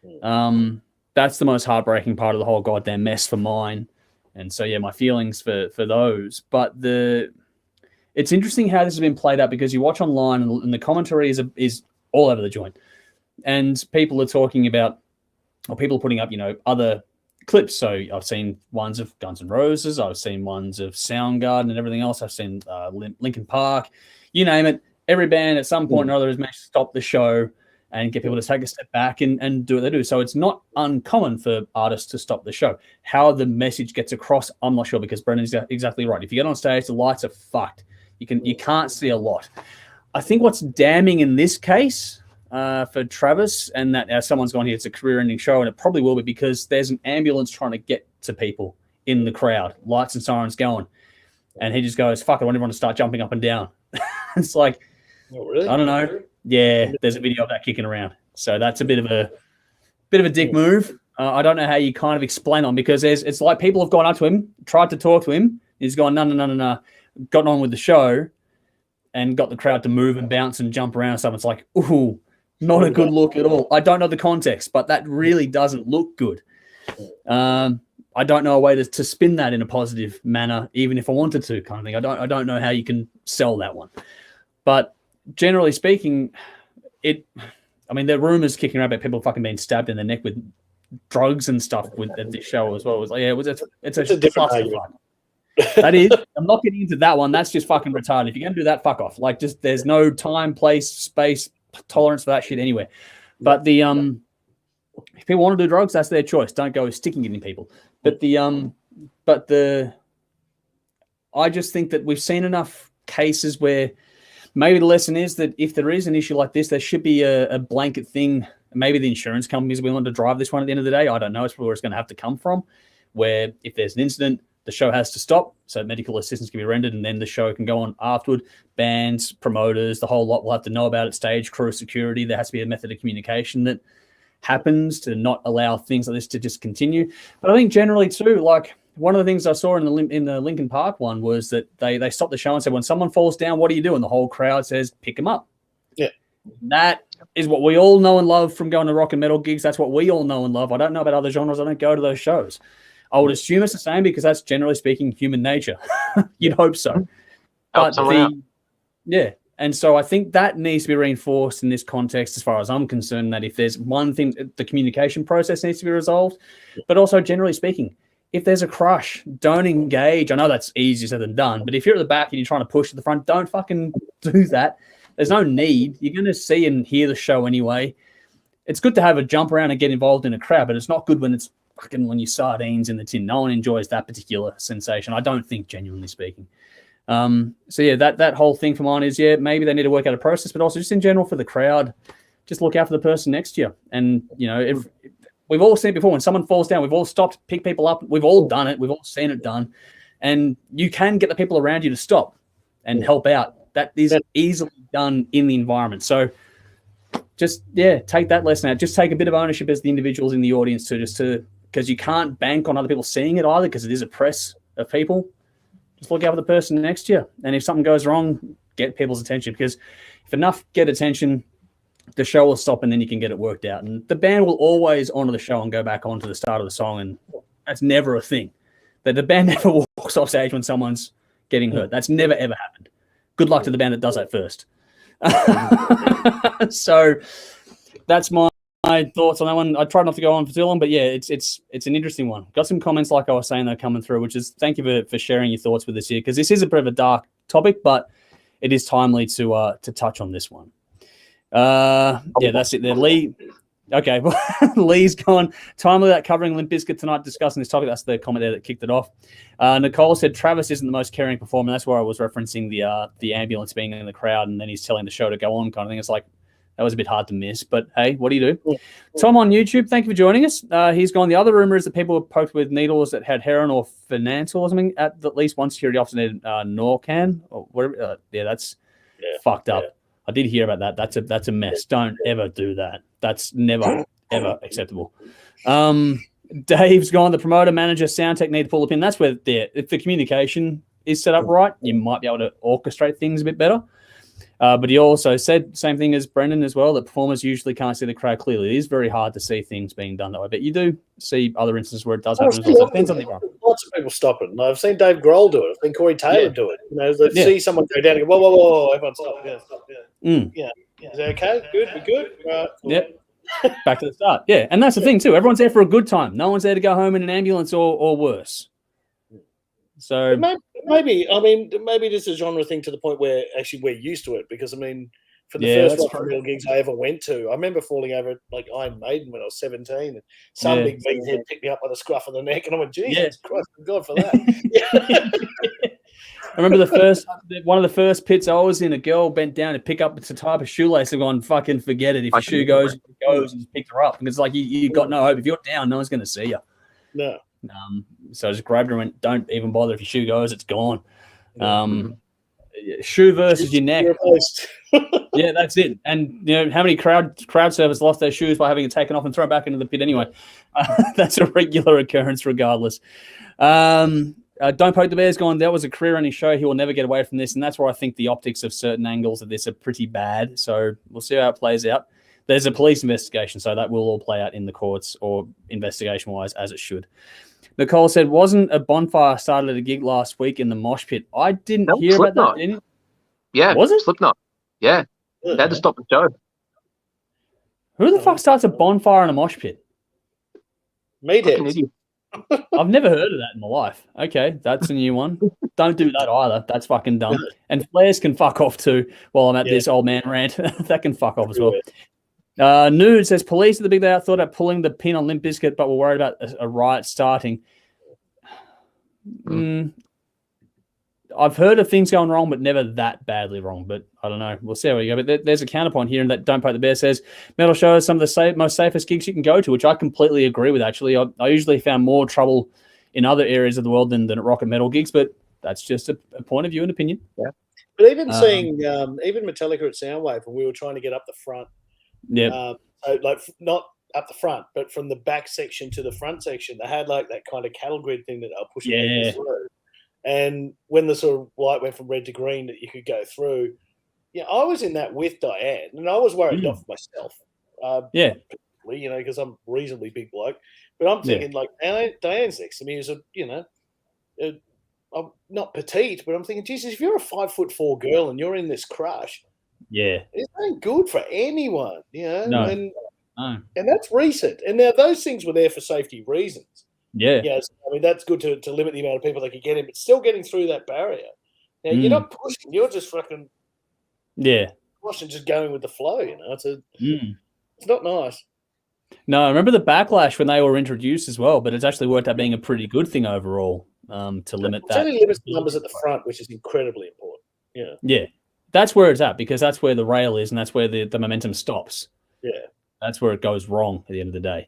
That's the most heartbreaking part of the whole goddamn mess for mine. And so, my feelings for those. But it's interesting how this has been played out, because you watch online and the commentary is all over the joint. And people are talking about, or people putting up, other clips. So I've seen ones of Guns N' Roses. I've seen ones of Soundgarden and everything else. I've seen Linkin Park. You name it. Every band at some point or other has managed to stop the show and get people to take a step back and do what they do. So it's not uncommon for artists to stop the show. How the message gets across, I'm not sure, because Brendan's exactly right. If you get on stage, the lights are fucked. You can't see a lot. I think what's damning in this case for Travis, and that someone's gone here, it's a career-ending show, and it probably will be, because there's an ambulance trying to get to people in the crowd, lights and sirens going, and he just goes, fuck, I want everyone to start jumping up and down. It's like, oh, really? I don't know. Yeah, there's a video of that kicking around. So that's a bit of a dick move. I don't know how you kind of explain on, because it's like people have gone up to him, tried to talk to him. He's gone, no, gotten on with the show and got the crowd to move and bounce and jump around and stuff. It's like, ooh, not a good look at all. I don't know the context, but that really doesn't look good. I don't know a way to spin that in a positive manner, even if I wanted to, kind of thing. I don't know how you can sell that one. But generally speaking, there are rumors kicking around about people fucking being stabbed in the neck with drugs and stuff at this show as well. It was like, it's a different clusterfuck. That is, I'm not getting into that one. That's just fucking retarded. If you're going to do that, fuck off. Like, just there's no time, place, space, tolerance for that shit anywhere. But if people want to do drugs, that's their choice. Don't go sticking it in people. But I just think that we've seen enough cases where maybe the lesson is that if there is an issue like this, there should be a blanket thing. Maybe the insurance companies are willing to drive this one at the end of the day. I don't know. It's where it's going to have to come from, where if there's an incident, the show has to stop so medical assistance can be rendered, and then the show can go on afterward. Bands, promoters, the whole lot will have to know about it. Stage crew, security. There has to be a method of communication that happens to not allow things like this to just continue. But I think generally too, like one of the things I saw in the Linkin Park one was that they stopped the show and said, when someone falls down, what do you do? And the whole crowd says, pick them up. Yeah. That is what we all know and love from going to rock and metal gigs. That's what we all know and love. I don't know about other genres. I don't go to those shows. I would assume it's the same because that's generally speaking human nature. You'd hope so. But yeah. And so I think that needs to be reinforced in this context, as far as I'm concerned, that if there's one thing, the communication process needs to be resolved. But also, generally speaking, if there's a crush, don't engage. I know that's easier said than done, but if you're at the back and you're trying to push to the front, don't fucking do that. There's no need. You're going to see and hear the show anyway. It's good to have a jump around and get involved in a crowd, but it's not good when it's fucking when you sardines in the tin. No one enjoys that particular sensation. I don't think, genuinely speaking. So yeah, that whole thing for mine is, maybe they need to work out a process, but also just in general for the crowd, just look out for the person next to you. And, if we've all seen it before, when someone falls down, we've all stopped, pick people up. We've all done it. We've all seen it done. And you can get the people around you to stop and help out. That is easily done in the environment. So just, take that lesson out. Just take a bit of ownership as the individuals in the audience because you can't bank on other people seeing it either, because it is a press of people. Just look out for the person next to you. And if something goes wrong, get people's attention, because if enough get attention, the show will stop and then you can get it worked out. And the band will always honor the show and go back on to the start of the song. And that's never a thing. The band never walks off stage when someone's getting hurt. That's never, ever happened. Good luck to the band that does that first. So that's my thoughts on that one. I tried not to go on for too long, but it's an interesting one. Got some comments, like I was saying, though, coming through, which is thank you for sharing your thoughts with us here, because this is a bit of a dark topic, but it is timely to touch on this one. That's it there. Lee. Okay, Lee's gone. Timely that covering Limp Bizkit tonight, discussing this topic. That's the comment there that kicked it off. Nicole said Travis isn't the most caring performer. That's where I was referencing the ambulance being in the crowd, and then he's telling the show to go on, kind of thing. It's like, that was a bit hard to miss, but hey, what do you do? Yeah. Tom on YouTube, thank you for joining us. He's gone. The other rumor is that people were poked with needles that had heroin or phenytoin or something at least one security officer needed Norcan or whatever. That's fucked up. Yeah. I did hear about that. That's a mess. Don't ever do that. That's never, ever acceptable. Dave's gone. The promoter, manager, sound tech need to pull the pin. That's where if the communication is set up right, you might be able to orchestrate things a bit better. But he also said, same thing as Brendan as well, that performers usually can't see the crowd clearly. It is very hard to see things being done that way. But you do see other instances where it does happen. So it depends on the environment. Lots of people stop it. I've seen Dave Grohl do it. I've seen Corey Taylor do it. They see someone go down and go, whoa, everyone stop. Yeah, stop. Yeah. Is that okay? Good? We good? Right. Yep. Back to the start. Yeah. And that's the thing, too. Everyone's there for a good time. No one's there to go home in an ambulance or worse. So maybe this is a genre thing to the point where actually we're used to it, because for the first rock and roll gigs I ever went to, I remember falling over like Iron Maiden when I was 17, and some big meathead picked me up by the scruff of the neck, and I went, Jesus Christ, thank God for that. I remember one of the first pits I was in, a girl bent down to pick up a type of shoelace and gone, fucking forget it. If your shoe goes, it goes, and just picked her up. And it's like, you got no hope. If you're down, no one's going to see you. No. So I just grabbed her and went, don't even bother. If your shoe goes, it's gone. Shoe versus your neck. Yeah, that's it. And how many crowd servers lost their shoes by having it taken off and thrown back into the pit anyway. That's a regular occurrence regardless. Don't Poke the Bear's gone, that was a career-ending show. He will never get away from this. And that's where I think the optics of certain angles of this are pretty bad. So we'll see how it plays out. There's a police investigation, so that will all play out in the courts, or investigation-wise, as it should. Nicole said, wasn't a bonfire started at a gig last week in the mosh pit? I didn't hear Slipknot. About that. Didn't Yeah. Was it? Slipknot. Yeah. They had to stop the show. Who the fuck starts a bonfire in a mosh pit? Meatheads. I've never heard of that in my life. Okay, that's a new one. Don't do that either. That's fucking dumb. And flares can fuck off too while I'm at this old man rant. That can fuck off as well. Nude says, police at the big day out thought about pulling the pin on Limp Bizkit, but were worried about a riot starting. I've heard of things going wrong, but never that badly wrong. But I don't know. We'll see how we go. But there's a counterpoint here, and that Don't Poke the Bear says, metal show is some of the most safest gigs you can go to, which I completely agree with, actually. I usually found more trouble in other areas of the world than at rock and metal gigs, but that's just a point of view and opinion. Yeah. But even seeing even Metallica at Soundwave, when we were trying to get up the front, so like not up the front, but from the back section to the front section, they had like that kind of cattle grid thing that they were pushing people through. And when the sort of light went from red to green that you could go through, I was in that with Diane, and I was worried not for myself. Because I'm a reasonably big bloke. But I'm thinking, like, Diane's next to me is I'm not petite, but I'm thinking, Jesus, if you're a 5'4" girl and you're in this crush, it ain't good for anyone, No. And that's recent. And now those things were there for safety reasons. Yeah. Yes, I mean, that's good to limit the amount of people that could get in, but still getting through that barrier. Now, you're not pushing, you're just fucking squash and just going with the flow. It's not nice. No, I remember the backlash when they were introduced as well, but it's actually worked out being a pretty good thing overall to limit that. It only limits the numbers at the front, which is incredibly important. Yeah, that's where it's at because that's where the rail is and that's where the momentum stops. Yeah, that's where it goes wrong at the end of the day.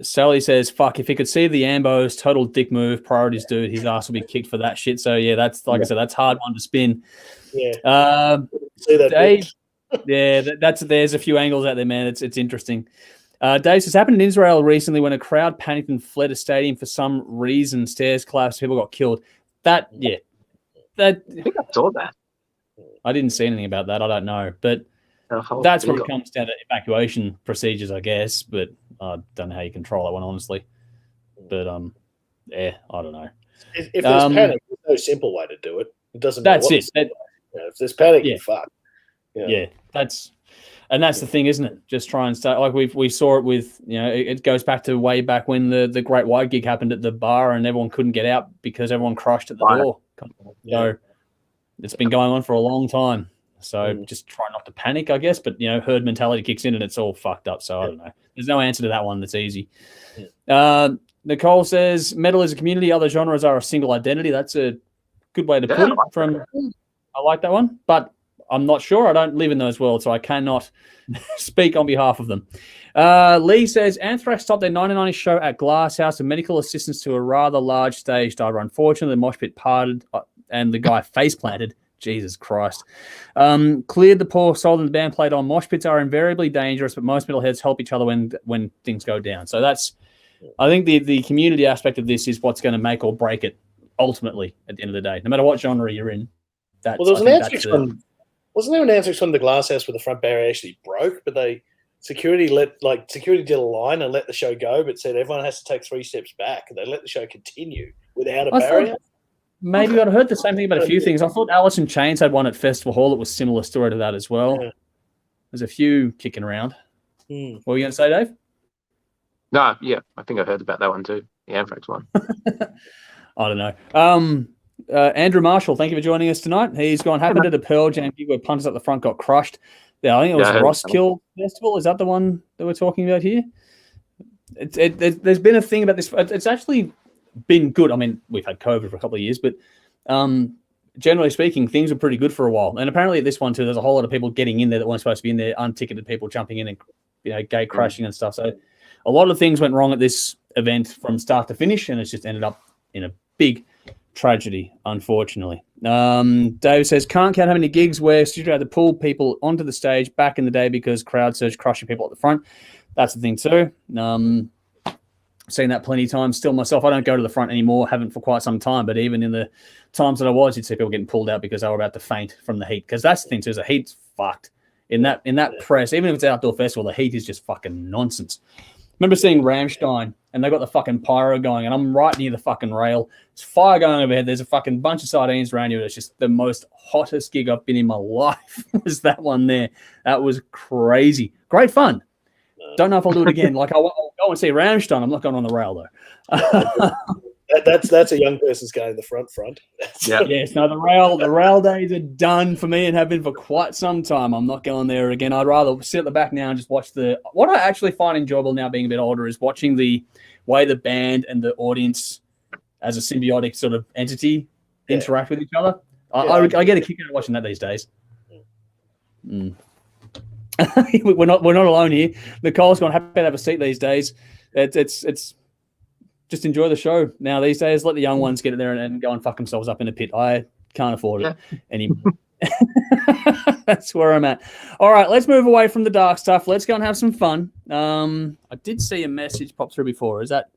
Sally says, "Fuck, if he could see the Ambos, total dick move, priorities, dude. His ass will be kicked for that shit." So yeah, that's like I said, that's hard one to spin. Yeah, see that, Dave. Yeah, there's a few angles out there, man. It's interesting. Dave says, happened in Israel recently when a crowd panicked and fled a stadium for some reason. Stairs collapsed, people got killed. I think I saw that. I didn't see anything about that. I don't know, but that's where it comes down to evacuation procedures, I guess. But I don't know how you control that one, honestly. But I don't know. If there's panic, there's no simple way to do it. It doesn't matter. That's it. If there's panic, you're fucked. Yeah, that's the thing, isn't it? Just try and start like we saw it with, it goes back to way back when the Great White gig happened at the bar and everyone couldn't get out because everyone crushed at the door. So it's been going on for a long time. So just try not to panic, I guess. But herd mentality kicks in and it's all fucked up. So I don't know. There's no answer to that one that's easy. Nicole says metal is a community. Other genres are a single identity. That's a good way to put it. I like that one, but I'm not sure. I don't live in those worlds, so I cannot speak on behalf of them. Lee says, Anthrax stopped their 1990 show at Glass House and medical assistance to a rather large stage diver. Unfortunately, the mosh pit parted and the guy face planted. Jesus Christ. Cleared the poor soul and the band played on. Mosh pits are invariably dangerous, but most metalheads help each other when things go down. So I think the community aspect of this is what's going to make or break it ultimately at the end of the day. No matter what genre you're in. There was an Anthrax one. Wasn't there an Anthrax from the Glass House where the front barrier actually broke, but security did a line and let the show go, but said everyone has to take 3 steps back, and they let the show continue without a barrier? Maybe I'd heard the same thing about a few things. I thought Alice in Chains had one at Festival Hall that was similar story to that as well. Yeah. There's a few kicking around. What were you going to say, Dave? No, yeah, I think I heard about that one too, the Anthrax one. I don't know. Andrew Marshall, thank you for joining us tonight. He's gone, happened at a Pearl Jam gig where punters at the front got crushed. Yeah, I think it was Roskill Festival. Is that the one that we're talking about here? There's been a thing about this. It's actually been good. I mean, we've had COVID for a couple of years, but generally speaking, things were pretty good for a while. And apparently at this one too, there's a whole lot of people getting in there that weren't supposed to be in there, unticketed people jumping in and gate crashing and stuff. So a lot of things went wrong at this event from start to finish, and it's just ended up in a big tragedy, unfortunately. Dave says, can't count how many gigs where studio had to pull people onto the stage back in the day because crowd surge crushing people at the front. That's the thing too. Seen that plenty of times. Still myself, I don't go to the front anymore, haven't for quite some time, but even in the times that I was, you'd see people getting pulled out because they were about to faint from the heat. Because that's the thing too, is the heat's fucked. In that press, even if it's an outdoor festival, the heat is just fucking nonsense. Remember seeing Rammstein and they got the fucking pyro going and I'm right near the fucking rail. There's fire going overhead. There's a fucking bunch of sardines around you. It's just the most hottest gig I've been in my life was that one there. That was crazy. Great fun. Don't know if I'll do it again. Like I'll go and see Rammstein. I'm not going on the rail though. That's a young person's going the front. Yeah. Yes. No, the rail days are done for me and have been for quite some time. I'm not going there again. I'd rather sit at the back now and just watch what I actually find enjoyable now being a bit older is watching the way the band and the audience as a symbiotic sort of entity interact with each other. I get a kick out of watching that these days. We're not alone here. Nicole's gone happy to have a seat these days. It's just enjoy the show now these days. Let the young ones get in there and go and fuck themselves up in a pit. I can't afford it anymore. That's where I'm at. All right, let's move away from the dark stuff. Let's go and have some fun. I did see a message pop through before. Is that?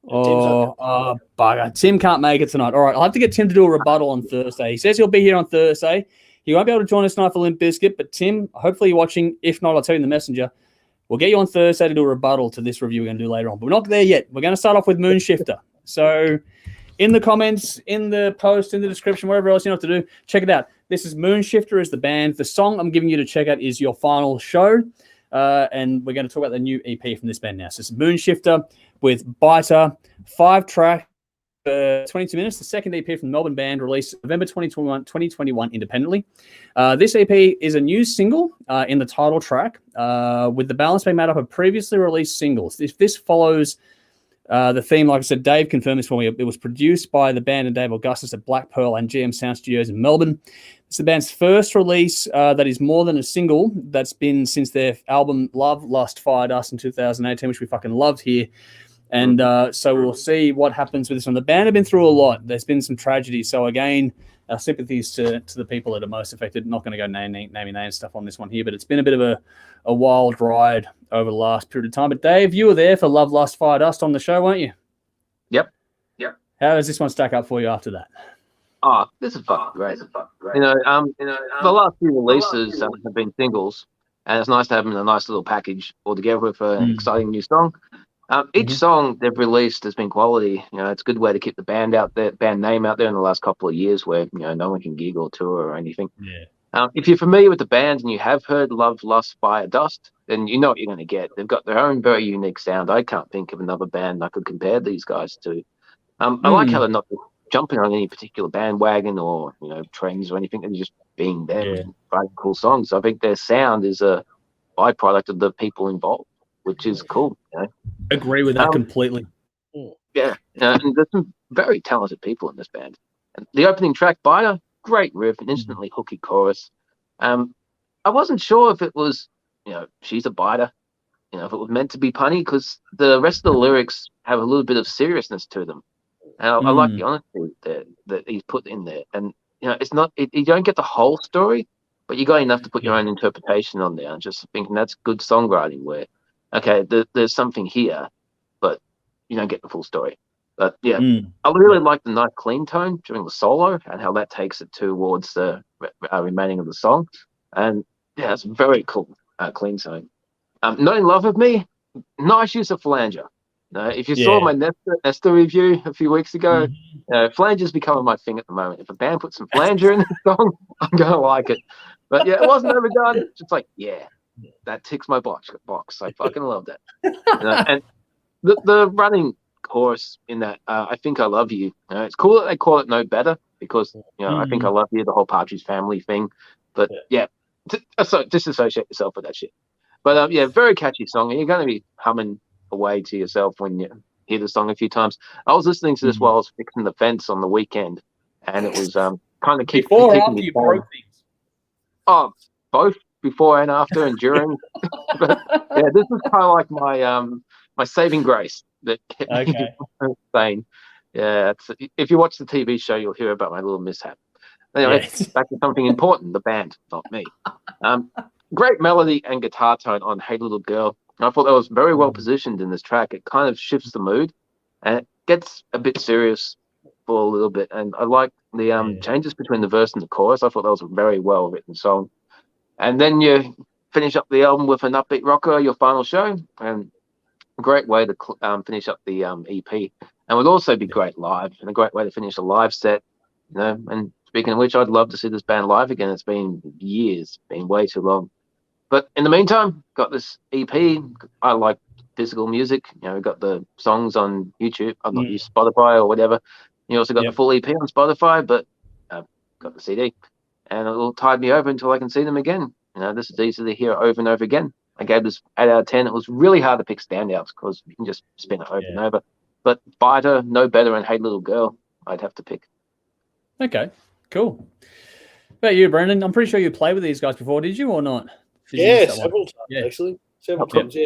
Bugger. Tim can't make it tonight. All right, I'll have to get Tim to do a rebuttal on Thursday. He says he'll be here on Thursday. He won't be able to join us tonight for Limp Bizkit, but Tim, hopefully you're watching. If not, I'll tell you in the messenger. We'll get you on Thursday to do a rebuttal to this review we're going to do later on. But we're not there yet. We're going to start off with Moonshifter. So in the comments, in the post, in the description, wherever else you know what to do, check it out. This is Moonshifter as the band. The song I'm giving you to check out is Your Final Show. And we're going to talk about the new EP from this band now. So it's Moonshifter with Biter, 5 tracks. 22 Minutes, the second EP from the Melbourne band, released November 2021 independently. This EP is a new single in the title track, with the balance being made up of previously released singles. If this follows the theme, like I said, Dave confirmed this for me. It was produced by the band and Dave Augustus at Black Pearl and GM Sound Studios in Melbourne. It's the band's first release that is more than a single that's been since their album Love, Lust, Fire, Dust in 2018, which we fucking loved here. And so we'll see what happens with this one. The band have been through a lot. There's been some tragedy. So again, our sympathies to the people that are most affected. Not going to go naming names stuff on this one here, but it's been a bit of a wild ride over the last period of time. But Dave, you were there for Love, Lust, Fire, Dust on the show, weren't you? Yep. How does this one stack up for you after that? Oh, this is fucking great. The last few releases have been singles, and it's nice to have them in a nice little package all together with an exciting new song. Each song they've released has been quality. It's a good way to keep the band name out there in the last couple of years where, no one can gig or tour or anything. Yeah. If you're familiar with the band and you have heard Love, Lust, Fire, Dust, then you know what you're going to get. They've got their own very unique sound. I can't think of another band I could compare these guys to. I like how they're not jumping on any particular bandwagon or, trends or anything. They're just being there and writing cool songs. I think their sound is a byproduct of the people involved, which is cool. Agree with that completely. Yeah, and there's some very talented people in this band. And the opening track, Biter, great riff, an instantly hooky chorus. I wasn't sure if it was, she's a biter, if it was meant to be punny, because the rest of the lyrics have a little bit of seriousness to them. And I like the honesty that he's put in there. And, it's not, you don't get the whole story, but you got enough to put your own interpretation on there. I'm just thinking that's good songwriting where, okay, there's something here, but you don't get the full story. But yeah, I really like the nice clean tone during the solo and how that takes it towards the remaining of the song. And yeah, it's very cool, clean tone. Not in love with me, nice use of flanger. If you saw my Nesta review a few weeks ago, flanger's becoming my thing at the moment. If a band puts some flanger in the song, I'm going to like it. But yeah, it wasn't overdone. Just like, that ticks my box. I fucking love that. And the running chorus in that, I think I love you. It's cool that they call it No Better because, I think I love you, the whole Partridge Family thing. But so disassociate yourself with that shit. But very catchy song. And you're going to be humming away to yourself when you hear the song a few times. I was listening to this while I was fixing the fence on the weekend, and it was kind of keeping me you broke things. Oh, both before and after and during. But yeah, this was kind of like my saving grace that kept me sane. Yeah, if you watch the TV show, you'll hear about my little mishap. Anyway, back to something important, the band, not me. Great melody and guitar tone on Hey Little Girl. I thought that was very well positioned in this track. It kind of shifts the mood and it gets a bit serious for a little bit. And I like the changes between the verse and the chorus. I thought that was a very well written song. And then you finish up the album with an upbeat rocker, your final show, and a great way to finish up the EP. And would also be great live and a great way to finish a live set. And speaking of which, I'd love to see this band live again. It's been years, been way too long. But in the meantime, got this EP. I like physical music. We've got the songs on YouTube. I've not used Spotify or whatever. You also got the full EP on Spotify, but I've got the CD. And it'll tide me over until I can see them again. This is easy to hear over and over again. I gave this 8 out of 10. It was really hard to pick standouts because you can just spin it over and over. But Biter, No Better, and Hey Little Girl, I'd have to pick. Okay, cool. What about you, Brendan? I'm pretty sure you played with these guys before, did you or not? Several times, actually. Several times,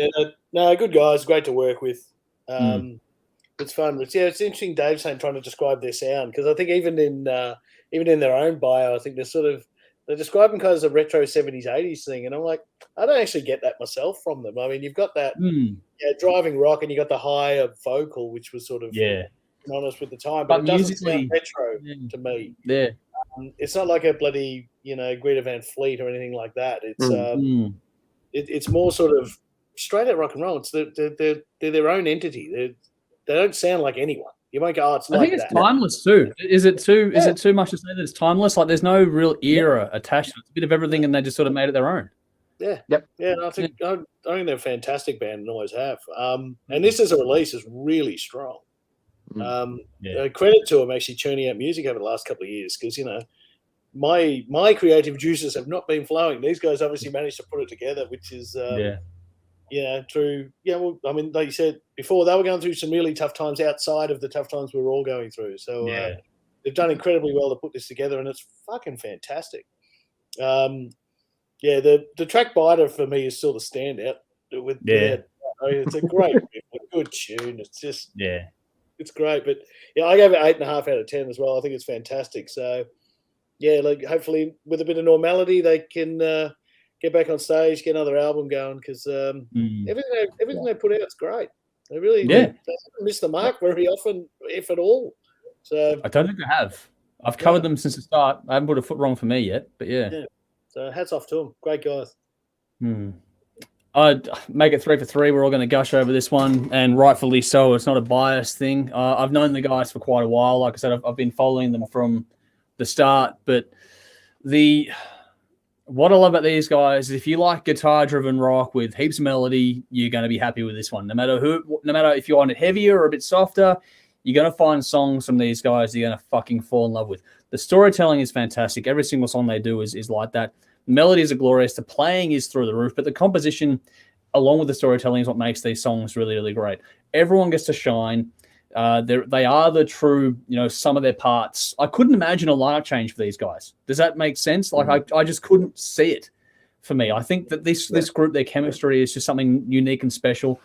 No, good guys, great to work with. It's fun. It's interesting Dave's saying trying to describe their sound because I think even in their own bio, I think they're describing kind of as a retro 70s, 80s thing. And I'm like, I don't actually get that myself from them. I mean, you've got that driving rock and you got the higher vocal, which was sort of honest with the time. But it doesn't sound retro to me. Yeah. It's not like a bloody, Greta Van Fleet or anything like that. It's it's more sort of straight out rock and roll. It's they're their own entity. They don't sound like anyone. You won't go, it's like that. I think it's timeless too. Is it too much to say that it's timeless? Like there's no real era attached to it. It's a bit of everything and they just sort of made it their own. Yeah. Yep. Yeah, I think they're a fantastic band and always have. And this as a release is really strong. Credit to them actually churning out music over the last couple of years, because my creative juices have not been flowing. These guys obviously managed to put it together, which is true. Yeah, well, I mean, like you said before, they were going through some really tough times outside of the tough times we were all going through. So they've done incredibly well to put this together, and it's fucking fantastic. The track Biter for me is still the standout. It's a great, good tune. It's just it's great. But I gave it 8.5 out of 10 as well. I think it's fantastic. So hopefully with a bit of normality they can get back on stage, get another album going, because everything they put out is great. They really they haven't missed the mark very often, if at all. So I don't think I have. I've covered them since the start. I haven't put a foot wrong for me yet, but So hats off to them. Great guys. I'd make it 3 for 3. We're all going to gush over this one, and rightfully so. It's not a biased thing. I've known the guys for quite a while. Like I said, I've been following them from the start. But what I love about these guys is if you like guitar-driven rock with heaps of melody, you're going to be happy with this one. No matter if you want it heavier or a bit softer, you're going to find songs from these guys you're going to fucking fall in love with. The storytelling is fantastic. Every single song they do is like that. The melodies are glorious. The playing is through the roof, but the composition, along with the storytelling, is what makes these songs really, really great. Everyone gets to shine. They are the true, sum of their parts. I couldn't imagine a lineup change for these guys. Does that make sense? Like, I just couldn't see it for me. I think that this group, their chemistry is just something unique and special.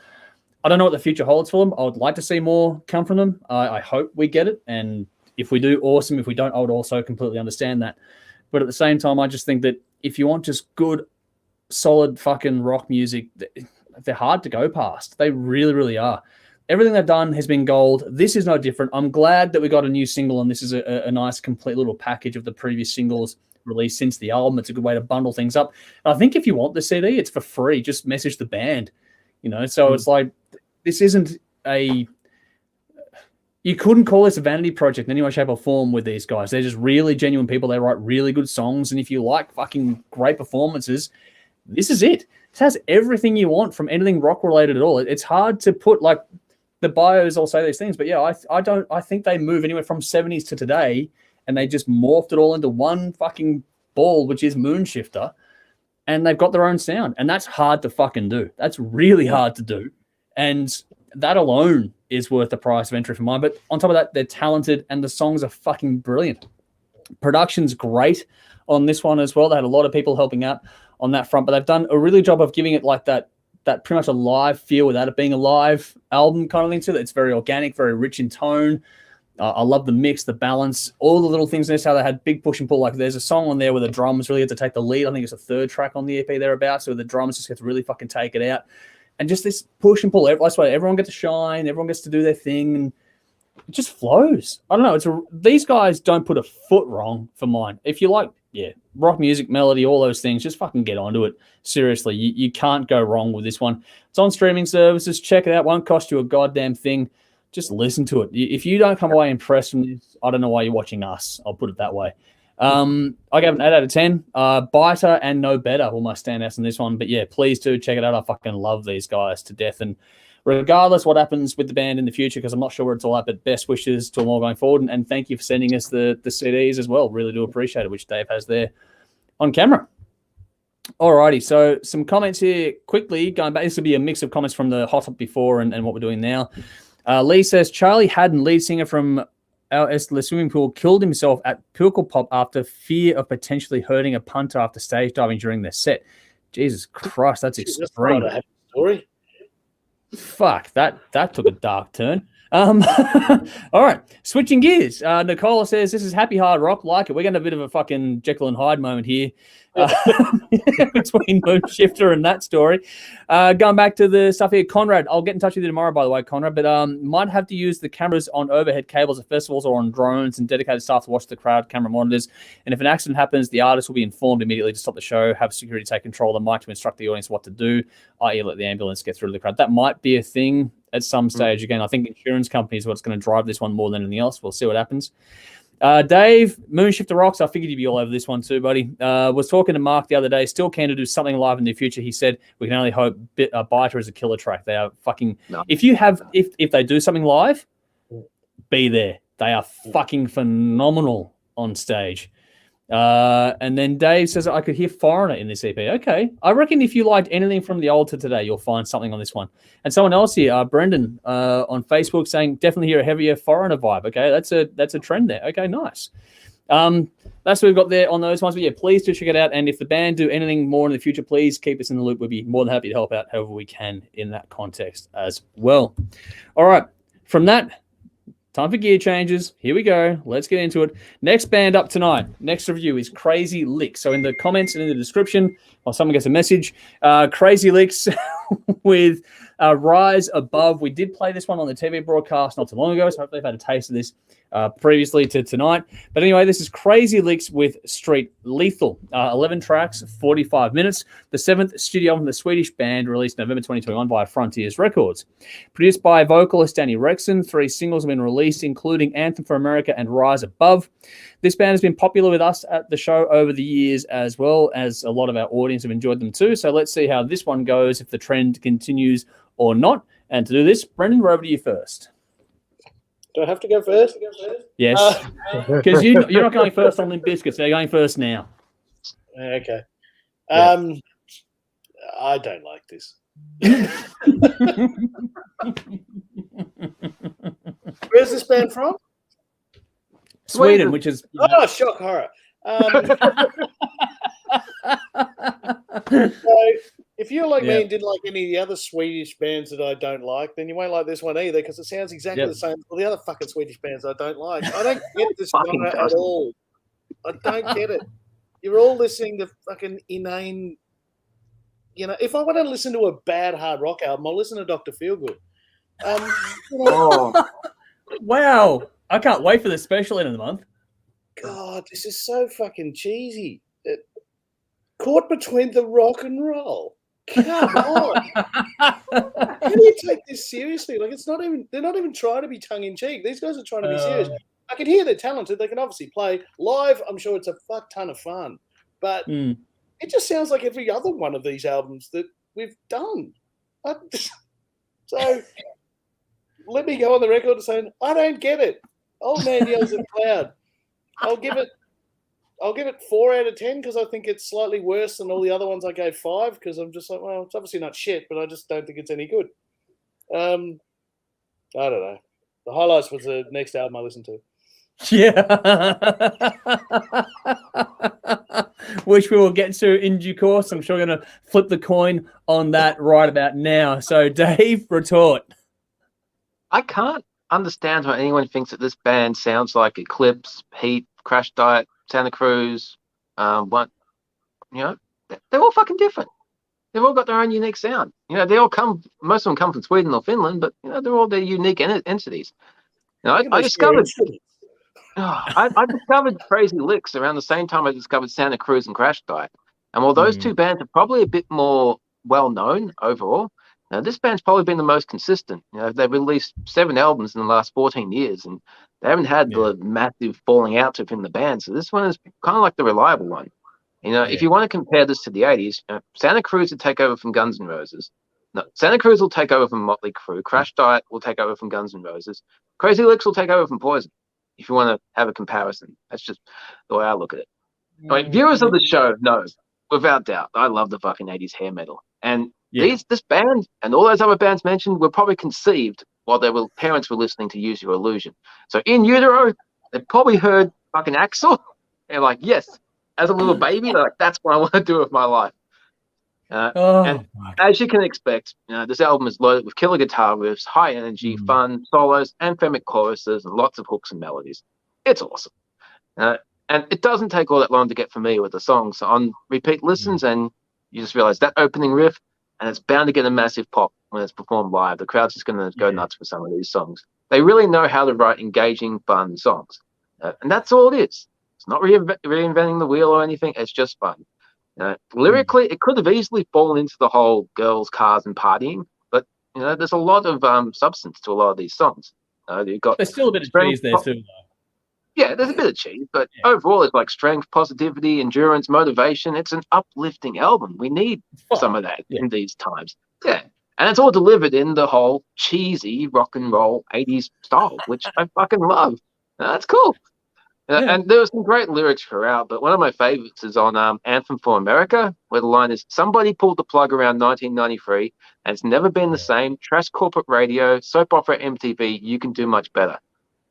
I don't know what the future holds for them. I would like to see more come from them. I hope we get it. And if we do, awesome. If we don't, I would also completely understand that. But at the same time, I just think that if you want just good, solid fucking rock music, they're hard to go past. They really, really are. Everything they've done has been gold. This is no different. I'm glad that we got a new single, and this is a nice, complete little package of the previous singles released since the album. It's a good way to bundle things up. And I think if you want the CD, it's for free. Just message the band, So it's like, this isn't you couldn't call this a vanity project in any way, shape, or form with these guys. They're just really genuine people. They write really good songs. And if you like fucking great performances, this is it. It has everything you want from anything rock related at all. It's hard to put, like, the bios all say these things, but I think they move anywhere from 70s to today, and they just morphed it all into one fucking ball, which is Moonshifter. And they've got their own sound. And that's hard to fucking do. That's really hard to do. And that alone is worth the price of entry for mine. But on top of that, they're talented and the songs are fucking brilliant. Production's great on this one as well. They had a lot of people helping out on that front, but they've done a really job of giving it like that pretty much a live feel without it being a live album kind of thing to it. It's very organic, very rich in tone. I love the mix, the balance, all the little things in this, how they had big push and pull. Like there's a song on there where the drums really had to take the lead. I think it's the third track on the EP thereabouts, so the drums just get to really fucking take it out. And just this push and pull. I swear, everyone gets to shine. Everyone gets to do their thing. And it just flows. I don't know. These guys don't put a foot wrong for mine. If you like, rock music, melody, all those things, just fucking get onto it. Seriously, you can't go wrong with this one. It's on streaming services. Check it out. Won't cost you a goddamn thing. Just listen to it. If you don't come away impressed from this, I don't know why you're watching us. I'll put it that way. I gave it an 8 out of 10. Biter and No Better were my standouts in this one. But please do check it out. I fucking love these guys to death. And regardless what happens with the band in the future, because I'm not sure where it's all at, but best wishes to them all going forward. And thank you for sending us the CDs as well. Really do appreciate it, which Dave has there on camera. Alrighty, so some comments here quickly. Going back, this will be a mix of comments from the hot up before and what we're doing now. Lee says, Charlie Haddon, lead singer from our swimming pool, killed himself at Pickle Pop after fear of potentially hurting a punter after stage diving during their set. Jesus Christ, that's extreme. Story. Fuck, that took a dark turn. All right, switching gears. Nicola says, this is happy hard rock, like it. We're going to have a bit of a fucking Jekyll and Hyde moment here between Moonshifter and that story. Going back to the stuff here, Conrad, I'll get in touch with you tomorrow, by the way, Conrad, but might have to use the cameras on overhead cables at festivals or on drones and dedicated staff to watch the crowd camera monitors. And if an accident happens, the artist will be informed immediately to stop the show, have security take control of the mic to instruct the audience what to do, i.e. let the ambulance get through to the crowd. That might be a thing at some stage. Again, I think insurance companies are what's going to drive this one more than anything else. We'll see what happens. Dave, Moonshifter rocks. I figured you'd be all over this one too, buddy. Was talking to Mark the other day. Still keen to do something live in the future. He said we can only hope Biter is a killer track. They are fucking. No. If they do something live, be there. They are fucking phenomenal on stage. And then Dave says, I could hear Foreigner in this EP. Okay. I reckon if you liked anything from the old to today, you'll find something on this one. And someone else here, Brendan, on Facebook saying, definitely hear a heavier Foreigner vibe. Okay. That's a trend there. Okay. Nice. That's what we've got there on those ones. But yeah, please do check it out. And if the band do anything more in the future, please keep us in the loop. We'll be more than happy to help out however we can in that context as well. All right. From that, time for gear changes. Here we go. Let's get into it. Next band up tonight, next review is Crazy Lixx. So in the comments and in the description, or someone gets a message, Crazy Lixx with Rise Above. We did play this one on the TV broadcast not too long ago, so hopefully they've had a taste of this previously to tonight. But anyway, this is Crazy Lixx with Street Lethal. 11 tracks, 45 minutes. The 7th studio album from the Swedish band, released November 2021 by Frontiers Records. Produced by vocalist Danny Rexon, 3 singles have been released, including Anthem for America and Rise Above. This band has been popular with us at the show over the years, as well as a lot of our audience have enjoyed them too. So let's see how this one goes, if the trend continues or not. And to do this, Brendan, we're over to you first. Do I have to go first? Yes, because you're not going first on Limp Bizkit, so you're going first now. Okay. Yeah. I don't like this. Where's this band from? Sweden, which is... Oh, shock horror. So if you're like me and didn't like any of the other Swedish bands that I don't like, then you won't like this one either, because it sounds exactly the same as all the other fucking Swedish bands I don't like. I don't get this genre at all. I don't get it. You're all listening to fucking inane... You know, if I want to listen to a bad hard rock album, I'll listen to Dr. Feelgood. Wow. I can't wait for the special end of the month. God, this is so fucking cheesy. Caught between the rock and roll. Come on. How do you take this seriously? Like, they're not even trying to be tongue in cheek. These guys are trying to be serious. I can hear they're talented. They can obviously play live. I'm sure it's a fuck ton of fun, but it just sounds like every other one of these albums that we've done. So let me go on the record saying I don't get it. Old Man Yells at Cloud. I'll give it 4 out of 10 because I think it's slightly worse than all the other ones I gave 5, because I'm just like, well, it's obviously not shit, but I just don't think it's any good. I don't know. The highlights was the next album I listened to. Yeah. Which we will get to in due course. I'm sure we're going to flip the coin on that right about now. So, Dave, retort. I can't understand why anyone thinks that this band sounds like Eclipse, Heat, Crash Diet, Santa Cruz. They're all fucking different. They've all got their own unique sound. You know, most of them come from Sweden or Finland, but they're all their unique entities. I discovered Crazy Lixx around the same time I discovered Santa Cruz and Crash Diet. And while those two bands are probably a bit more well known overall, this band's probably been the most consistent. They've released 7 albums in the last 14 years, and they haven't had the massive falling outs within the band. So this one is kind of like the reliable one. If you want to compare this to the 80s, Santa Cruz would take over from Guns N' Roses. No, Santa Cruz will take over from Motley Crue. Crash Diet will take over from Guns N' Roses. Crazy Lixx will take over from Poison. If you want to have a comparison, that's just the way I look at it. Viewers of the show know, without doubt, I love the fucking 80s hair metal. And this band and all those other bands mentioned were probably conceived while their parents were listening to Use Your Illusion. So in utero, they probably heard fucking Axl. They're like, yes, as a little baby, they're like, that's what I want to do with my life. And as you can expect, this album is loaded with killer guitar riffs, high energy, fun, solos, anthemic choruses, and lots of hooks and melodies. It's awesome. And it doesn't take all that long to get familiar with the songs. So on repeat listens, and you just realize that opening riff, and it's bound to get a massive pop when it's performed live. The crowd's just going to go nuts for some of these songs. They really know how to write engaging, fun songs. And that's all it is. It's not reinventing the wheel or anything. It's just fun. Lyrically, it could have easily fallen into the whole girls, cars, and partying. But, there's a lot of substance to a lot of these songs. There's still a bit of cheese there too, though. Yeah, there's a bit of cheese, but overall it's like strength, positivity, endurance, motivation. It's an uplifting album. We need some of that in these times. Yeah. And it's all delivered in the whole cheesy rock and roll 80s style, which I fucking love. That's cool. And there were some great lyrics throughout, but one of my favorites is on Anthem for America, where the line is, somebody pulled the plug around 1993, and it's never been the same. Trash corporate radio, soap opera MTV, you can do much better.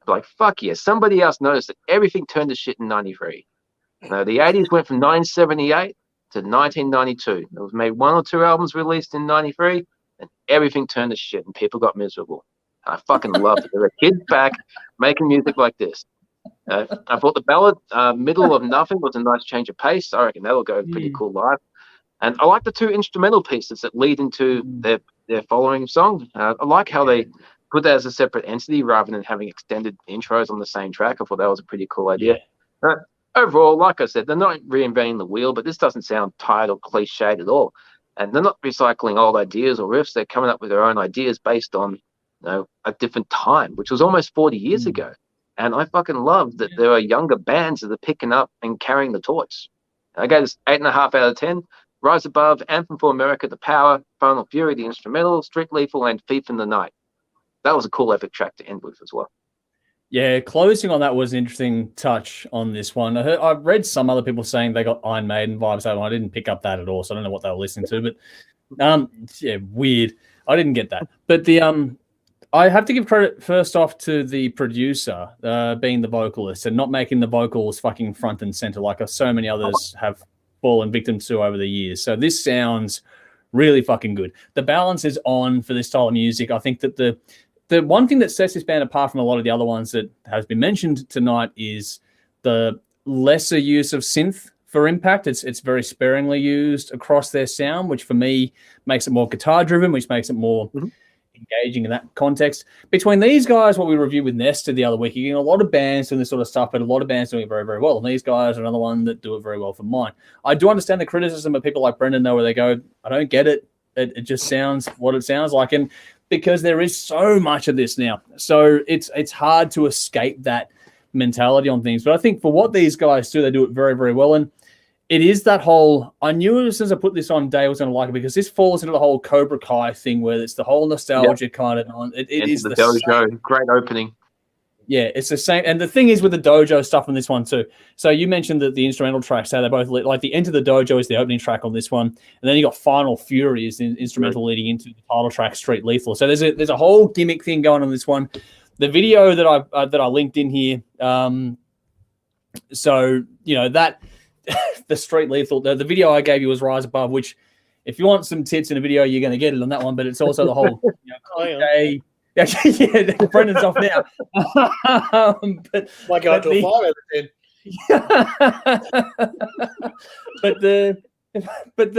Like, fuck yeah, somebody else noticed that everything turned to shit in 93. Now, the 80s went from 1978 to 1992. It was made 1 or 2 albums released in 93, and everything turned to shit, and people got miserable. I fucking loved it. There were kids back making music like this. I thought the ballad, Middle of Nothing, was a nice change of pace. I reckon that'll go pretty cool live. And I like the 2 instrumental pieces that lead into their following song. I like how they put that as a separate entity rather than having extended intros on the same track. I thought that was a pretty cool idea. Overall, like I said, they're not reinventing the wheel, but this doesn't sound tired or cliched at all. And they're not recycling old ideas or riffs. They're coming up with their own ideas based on a different time, which was almost 40 years ago. And I fucking love that there are younger bands that are picking up and carrying the torch. I gave this 8.5 out of 10. Rise Above, Anthem for America, The Power, Final Fury, the instrumental, Street Lethal, and Thief in the Night. That was a cool epic track to end with as well. Yeah, closing on that was an interesting touch on this one. I've read some other people saying they got Iron Maiden vibes. I didn't pick up that at all, so I don't know what they were listening to. But yeah, weird. I didn't get that. But I have to give credit first off to the producer being the vocalist and not making the vocals fucking front and center like so many others have fallen victim to over the years. So this sounds really fucking good. The balance is on for this style of music. I think that the one thing that sets this band apart from a lot of the other ones that has been mentioned tonight is the lesser use of synth for impact. It's very sparingly used across their sound, which for me makes it more guitar driven, which makes it more engaging in that context. Between these guys, what we reviewed with Nesta the other week, you know, a lot of bands doing this sort of stuff, but a lot of bands doing it very, very well. And these guys are another one that do it very well for mine. I do understand the criticism of people like Brendan, though, where they go, I don't get it. It just sounds what it sounds like. And because there is so much of this now. So it's hard to escape that mentality on things. But I think for what these guys do, they do it very, very well. And it is that whole, I knew as soon as I put this on, Dave was going to like it because this falls into the whole Cobra Kai thing where it's the whole nostalgia kind of, it is the dojo, same. Great opening. Yeah, it's the same. And the thing is with the dojo stuff on this one too. So you mentioned that the instrumental tracks, how they both, like the Enter the Dojo is the opening track on this one. And then you got Final Fury is the instrumental leading into the title track, Street Lethal. So there's a whole gimmick thing going on this one. The video that I linked in here, so, you know, that, the Street Lethal, the video I gave you was Rise Above, which if you want some tits in a video, you're going to get it on that one. But it's also the whole, yeah, Brendan's off now. But might go up to a 5 out of 10. but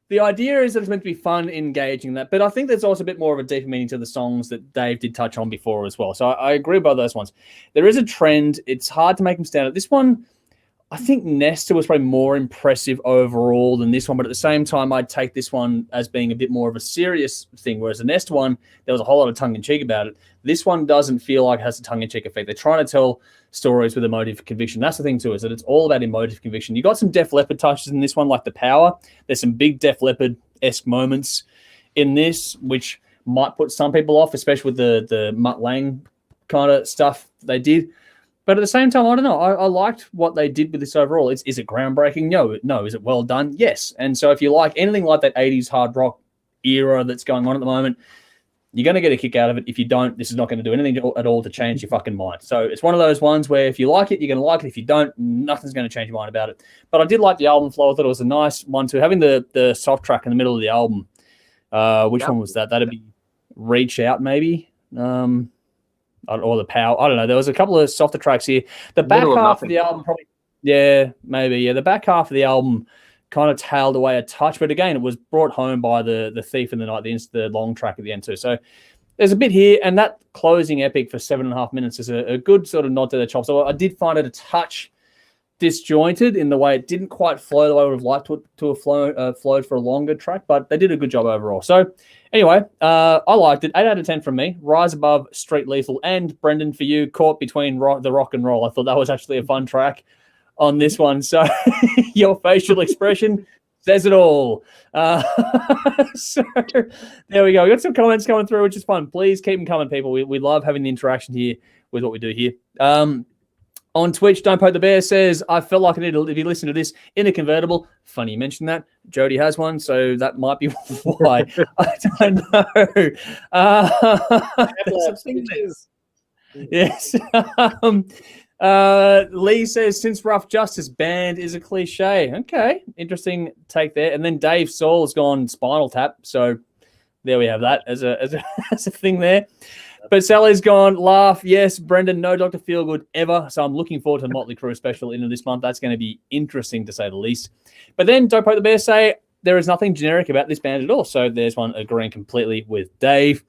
the idea is that it's meant to be fun, engaging that. But I think there's also a bit more of a deeper meaning to the songs that Dave did touch on before as well. So I agree about those ones. There is a trend. It's hard to make them stand out. This one, I think Nesta was probably more impressive overall than this one, but at the same time, I'd take this one as being a bit more of a serious thing, whereas the Nesta one, there was a whole lot of tongue-in-cheek about it. This one doesn't feel like it has a tongue-in-cheek effect. They're trying to tell stories with emotive conviction. That's the thing, too, is that it's all about emotive conviction. You got some Def Leppard touches in this one, like The Power. There's some big Def Leppard-esque moments in this, which might put some people off, especially with the Mutt Lang kind of stuff they did. But at the same time, I don't know. I liked what they did with this overall. Is it groundbreaking? No. Is it well done? Yes. And so if you like anything like that 80s hard rock era that's going on at the moment, you're going to get a kick out of it. If you don't, this is not going to do anything at all to change your fucking mind. So it's one of those ones where if you like it, you're going to like it. If you don't, nothing's going to change your mind about it. But I did like the album flow. I thought it was a nice one too. Having the soft track in the middle of the album. Which one was that? That'd be Reach Out maybe. Or The Power. I don't know. There was a couple of softer tracks here. The back half of the album probably, yeah, maybe. Yeah, the back half of the album kind of tailed away a touch. But again, it was brought home by the Thief in the Night, the long track at the end too. So there's a bit here. And that closing epic for 7.5 minutes is a good sort of nod to the chops. So I did find it a touch disjointed in the way it didn't quite flow the way I would have liked to have flowed for a longer track, but they did a good job overall. So anyway, I liked it. 8 out of 10 from me. Rise Above, Street Lethal, and Brendan, for you, Caught Between the Rock and Roll. I thought that was actually a fun track on this one. So your facial expression Says it all. So there we go. We got some comments coming through, which is fun. Please keep them coming, people. We love having the interaction here with what we do here. On Twitch, Don't Poke the Bear says, I felt like I needed to be listening to this in a convertible. Funny you mentioned that. Jody has one, so that might be why. I don't know. Yes. Lee says, since Rough Justice band is a cliche. Okay, interesting take there. And then Dave Saul has gone Spinal Tap. So there we have that as a thing there. But Sally's gone, laugh, yes, Brendan, no Dr. Feelgood ever. So I'm looking forward to the Motley Crue special into this month. That's going to be interesting to say the least. But then Don't Poke the Bear say, there is nothing generic about this band at all. So there's one agreeing completely with Dave.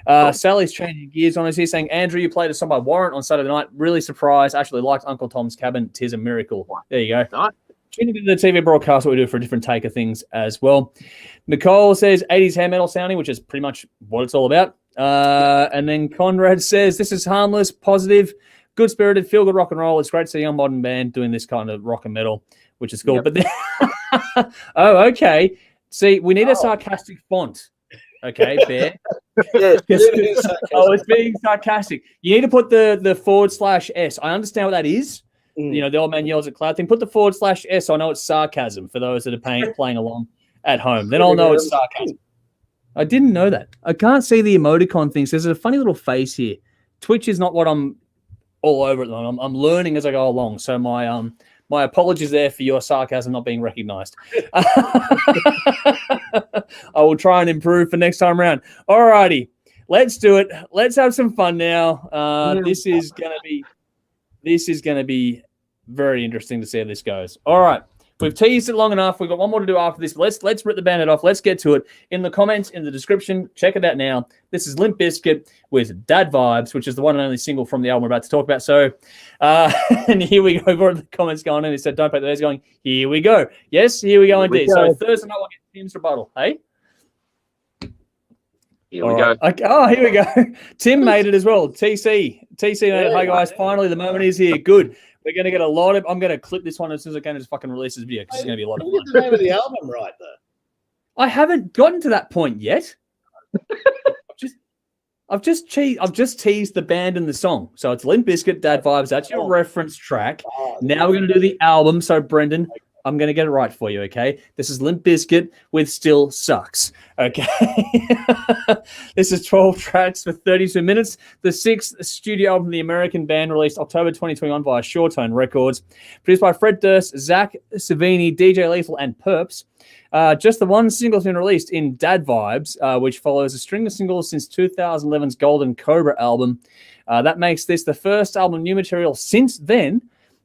Sally's changing gears on us here, saying, Andrew, you played a song by Warrant on Saturday night. Really surprised. Actually liked Uncle Tom's Cabin. 'Tis a miracle. There you go. Nice. Tuning into the TV broadcast, what we do for a different take of things as well. Nicole says 80s hair metal sounding, which is pretty much what it's all about. And then Conrad says, this is harmless, positive, good-spirited, feel-good rock and roll. It's great to see a young modern band doing this kind of rock and metal, which is cool. Yep. But then oh, okay. See, we need a sarcastic font. Okay, Bear. It's being sarcastic. You need to put the /S. I understand what that is. You know, the old man yells at cloud thing. Put the /S. I know it's sarcasm for those that are playing along at home. Then I'll know it's sarcasm. I didn't know that. I can't see the emoticon things. There's a funny little face here. Twitch is not what I'm all over at the moment. I'm learning as I go along. So my apologies there for your sarcasm not being recognized. I will try and improve for next time around. All righty. Let's do it. Let's have some fun now. This is gonna be very interesting to see how this goes. All right. We've teased it long enough. We've got one more to do after this. But let's rip the bandit off. Let's get to it. In the comments, in the description, check it out now. This is Limp Bizkit with Dad Vibes, which is the one and only single from the album we're about to talk about. So, and here we go. We've already the comments going in. He said, don't pay the bears going, here we go. Yes, here we go indeed. So Thursday night we'll get Tim's rebuttal. Hey? Here we go. Okay. Oh, here we go. Tim made it as well. TC made it. Hi, guys. Finally, the moment is here. Good. We're going to get a lot of... I'm going to clip this one as soon as I can and just fucking release this video because it's going to be a lot of fun. You get the name of the album right, though. I haven't gotten to that point yet. I've just teased the band and the song. So it's Limp Bizkit, Dad Vibes. That's your reference track. Now we're going to do the album. So, Brendan, I'm going to get it right for you, okay? This is Limp Bizkit with Still Sucks, okay? This is 12 tracks for 32 minutes. The 6th studio album of the American band released October 2021 via Shawtone Records. Produced by Fred Durst, Zach Savini, DJ Lethal, and Perps. Just the one single has been released in Dad Vibes, which follows a string of singles since 2011's Golden Cobra album. That makes this the first album of new material since then.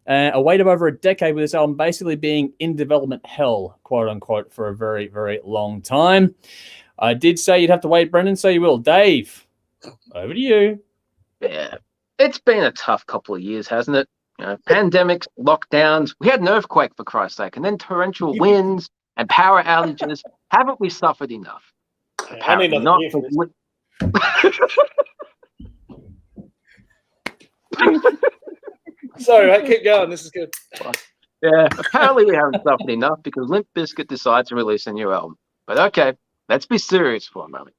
A wait of over a decade with this album basically being in development hell, quote unquote, for a very, very long time. I did say you'd have to wait, Brendan, so you will. Dave, over to you. Yeah, it's been a tough couple of years, hasn't it? You know, pandemics, lockdowns. We had an earthquake, for Christ's sake, and then torrential winds and power outages. Haven't we suffered enough? Apparently not. Sorry, mate, keep going. This is good. Yeah, apparently we haven't suffered enough because Limp Bizkit decides to release a new album. But okay, let's be serious for a moment.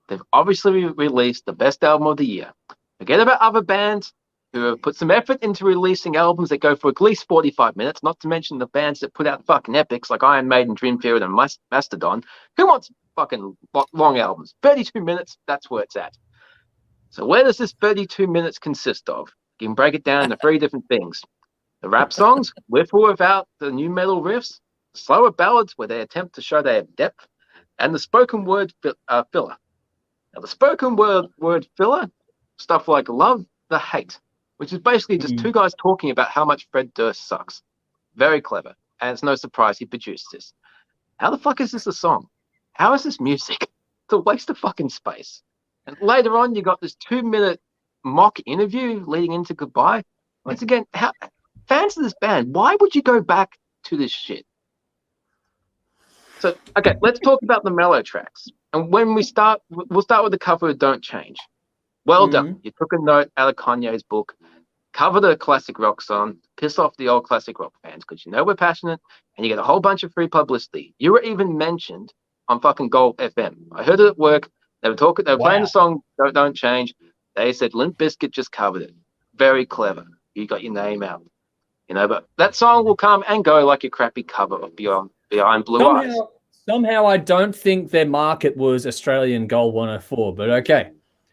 They've obviously released the best album of the year. Forget about other bands who have put some effort into releasing albums that go for at least 45 minutes, not to mention the bands that put out fucking epics like Iron Maiden, Dream Theater, and Mastodon. Who wants fucking long albums? 32 minutes, that's where it's at. So where does this 32 minutes consist of? You can break it down into 3 different things. The rap songs, with or without the new metal riffs, slower ballads where they attempt to show they have depth, and the spoken word filler. Now, the spoken word filler, stuff like Love the Hate, which is basically just 2 guys talking about how much Fred Durst sucks. Very clever, and it's no surprise he produced this. How the fuck is this a song? How is this music? It's a waste of fucking space. And later on, you got this 2-minute mock interview leading into Goodbye. Once again, fans of this band, why would you go back to this shit? So, okay, let's talk about the mellow tracks. And when we'll start with the cover of Don't Change. Well done. You took a note out of Kanye's book, covered a classic rock song, piss off the old classic rock fans because you know we're passionate and you get a whole bunch of free publicity. You were even mentioned on fucking Gold FM. I heard it at work. They were talking. They were playing the song "Don't Change." They said Limp Bizkit just covered it. Very clever. You got your name out. You know, but that song will come and go like your crappy cover of Behind Blue Eyes. Somehow I don't think their market was Australian Gold 104, but okay.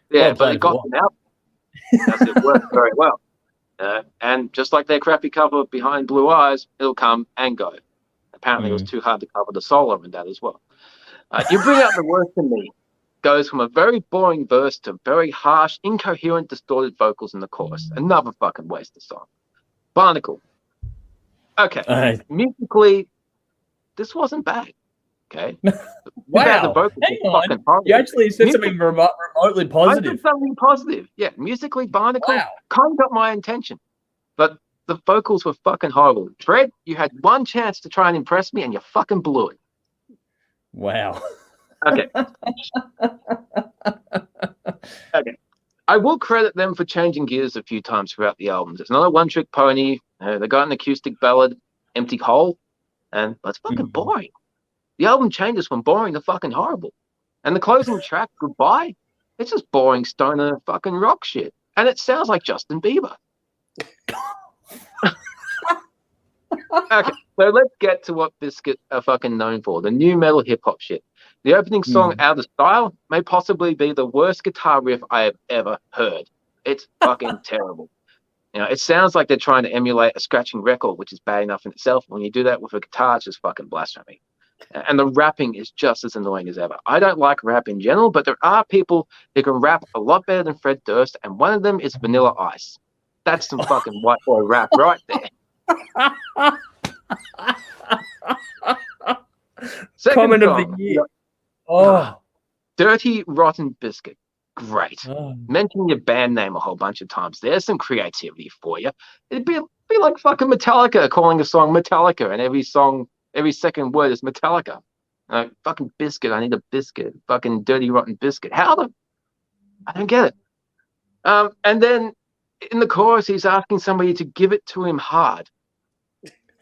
Yeah, but it got them out. It worked very well. And just like their crappy cover of Behind Blue Eyes, it'll come and go. Apparently, it was too hard to cover the solo in that as well. You Bring Out the Worst in Me goes from a very boring verse to very harsh, incoherent, distorted vocals in the chorus. Another fucking waste of song. Barnacle. Okay. Musically, this wasn't bad. Okay. Wow. Hang on. You actually said something remotely positive. I said something positive. Yeah. Musically, Barnacle kind of got my attention. But the vocals were fucking horrible. Fred, you had one chance to try and impress me and you fucking blew it. Wow. Okay. Okay. I will credit them for changing gears a few times throughout the albums. It's not a one-trick pony. They got an acoustic ballad, Empty Hole, and it's fucking boring. The album changes from boring to fucking horrible. And the closing track, Goodbye, it's just boring stoner fucking rock shit. And it sounds like Justin Bieber. Okay, so let's get to what Bizkit are fucking known for, the new metal hip-hop shit. The opening song, Out of Style, may possibly be the worst guitar riff I have ever heard. It's fucking terrible. You know, it sounds like they're trying to emulate a scratching record, which is bad enough in itself. When you do that with a guitar, it's just fucking blasphemy. And the rapping is just as annoying as ever. I don't like rap in general, but there are people who can rap a lot better than Fred Durst, and one of them is Vanilla Ice. That's some fucking white boy rap right there. Comment of the year. Dirty Rotten Bizkit. Great. Mention your band name a whole bunch of times. There's some creativity for you. It'd be like fucking Metallica calling a song Metallica, and every second word is Metallica. Fucking biscuit. I need a biscuit. Fucking Dirty Rotten Bizkit. I don't get it. And then in the chorus, he's asking somebody to give it to him hard.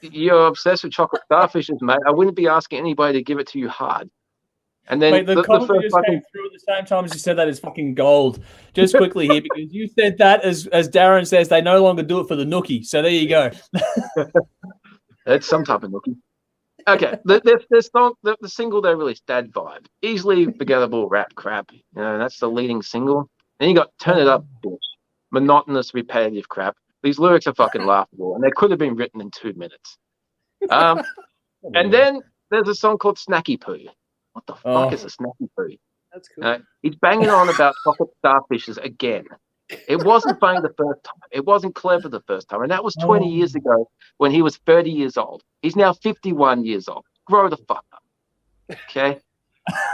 You're obsessed with chocolate starfishes, mate. I wouldn't be asking anybody to give it to you hard. And then Wait, the comment just came through at the same time as you said that is fucking gold. Just quickly here, because you said that as Darren says, they no longer do it for the nookie. So there you go. It's some type of nookie. Okay, the single they released, Dad Vibe, easily forgettable rap crap. You know, that's the leading single. Then you got Turn It Up, bitch. Monotonous, repetitive crap. These lyrics are fucking laughable, and they could have been written in 2 minutes. And then there's a song called Snacky Poo. What the fuck is a Snacky Poo? That's cool. He's banging on about chocolate starfishes again. It wasn't funny the first time. It wasn't clever the first time. And that was 20 years ago when he was 30 years old. He's now 51 years old. Grow the fuck up. Okay?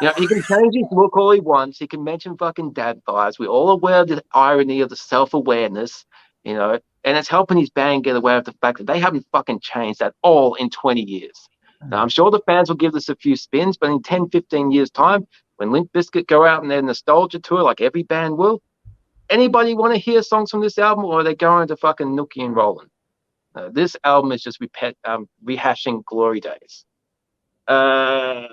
You know, he can change his look all he wants. He can mention fucking dad vibes. We're all aware of the irony of the self-awareness, you know, and it's helping his band get away with the fact that they haven't fucking changed at all in 20 years. Now, I'm sure the fans will give this a few spins, but in 10, 15 years' time, when Limp Bizkit go out on their nostalgia tour, like every band will, anybody want to hear songs from this album, or are they going to fucking Nookie and Rollin'? This album is just rehashing glory days. I'm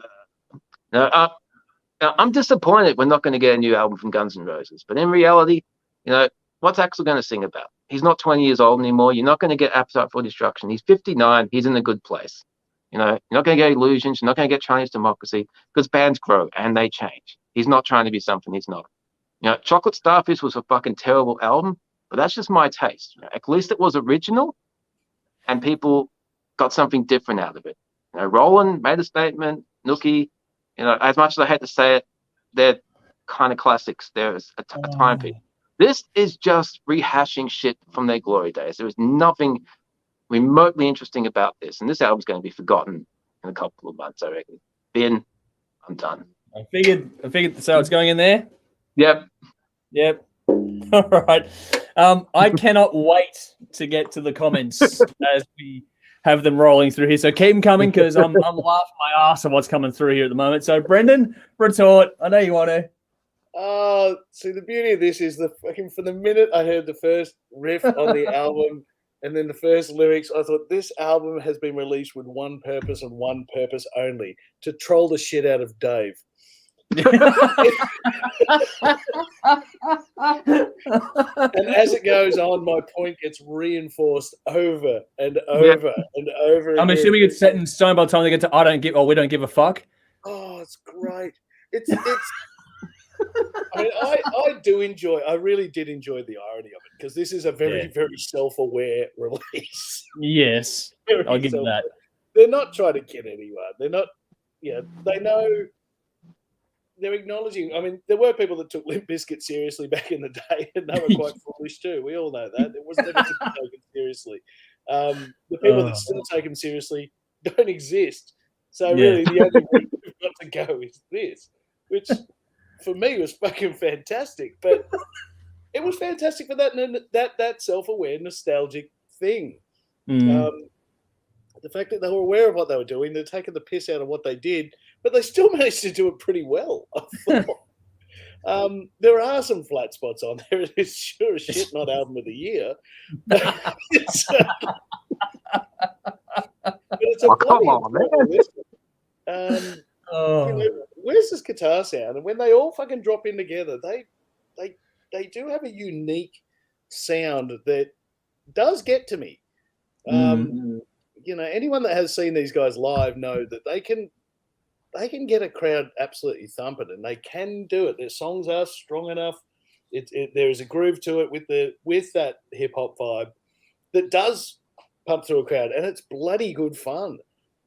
disappointed we're not going to get a new album from Guns N' Roses. But in reality, you know, what's Axl going to sing about? He's not 20 years old anymore. You're not going to get Appetite for Destruction. He's 59. He's in a good place. You know, you're not going to get Illusions. You're not going to get Chinese Democracy, because bands grow and they change. He's not trying to be something he's not. You know, Chocolate Starfish was a fucking terrible album, but that's just my taste. You know, at least it was original and people got something different out of it. You know, Roland made a statement, Nookie, you know, as much as I hate to say it, they're kind of classics. There's a timepiece. This is just rehashing shit from their glory days. There is nothing remotely interesting about this. And this album's going to be forgotten in a couple of months, I reckon. Ben, I'm done. I figured so it's going in there? Yep. All right. I cannot wait to get to the comments as we have them rolling through here. So keep them coming, because I'm laughing my ass at what's coming through here at the moment. So Brendan, retort. I know you want to. See, the beauty of this is from the minute I heard the first riff on the album, And then the first lyrics, I thought, this album has been released with one purpose and one purpose only, to troll the shit out of Dave. And as it goes on, my point gets reinforced over and over and over. I'm assuming it's set in stone by the time they get to we don't give a fuck. Oh, it's great. It's I mean, I really did enjoy the irony of it, because this is a very, very self-aware release. Yes, I'll give you that. They're not trying to kid anyone. They're not, they know, they're acknowledging. I mean, there were people that took Limp Bizkit seriously back in the day, and they were quite foolish too. We all know that. It was never to be taken seriously. The people that still take them seriously don't exist. So really, the only way we've got to go is this, which for me was fucking fantastic. But it was fantastic for that self-aware, nostalgic thing. The fact that they were aware of what they were doing, they're taking the piss out of what they did, but they still managed to do it pretty well, I thought. There are some flat spots on there. It's sure as shit not album of the year. But it's come on, man. Where's this guitar sound? And when they all fucking drop in together, they do have a unique sound that does get to me. Anyone that has seen these guys live know that they can get a crowd absolutely thumping, and they can do it. Their songs are strong enough. There is a groove to it with that hip hop vibe that does pump through a crowd, and it's bloody good fun.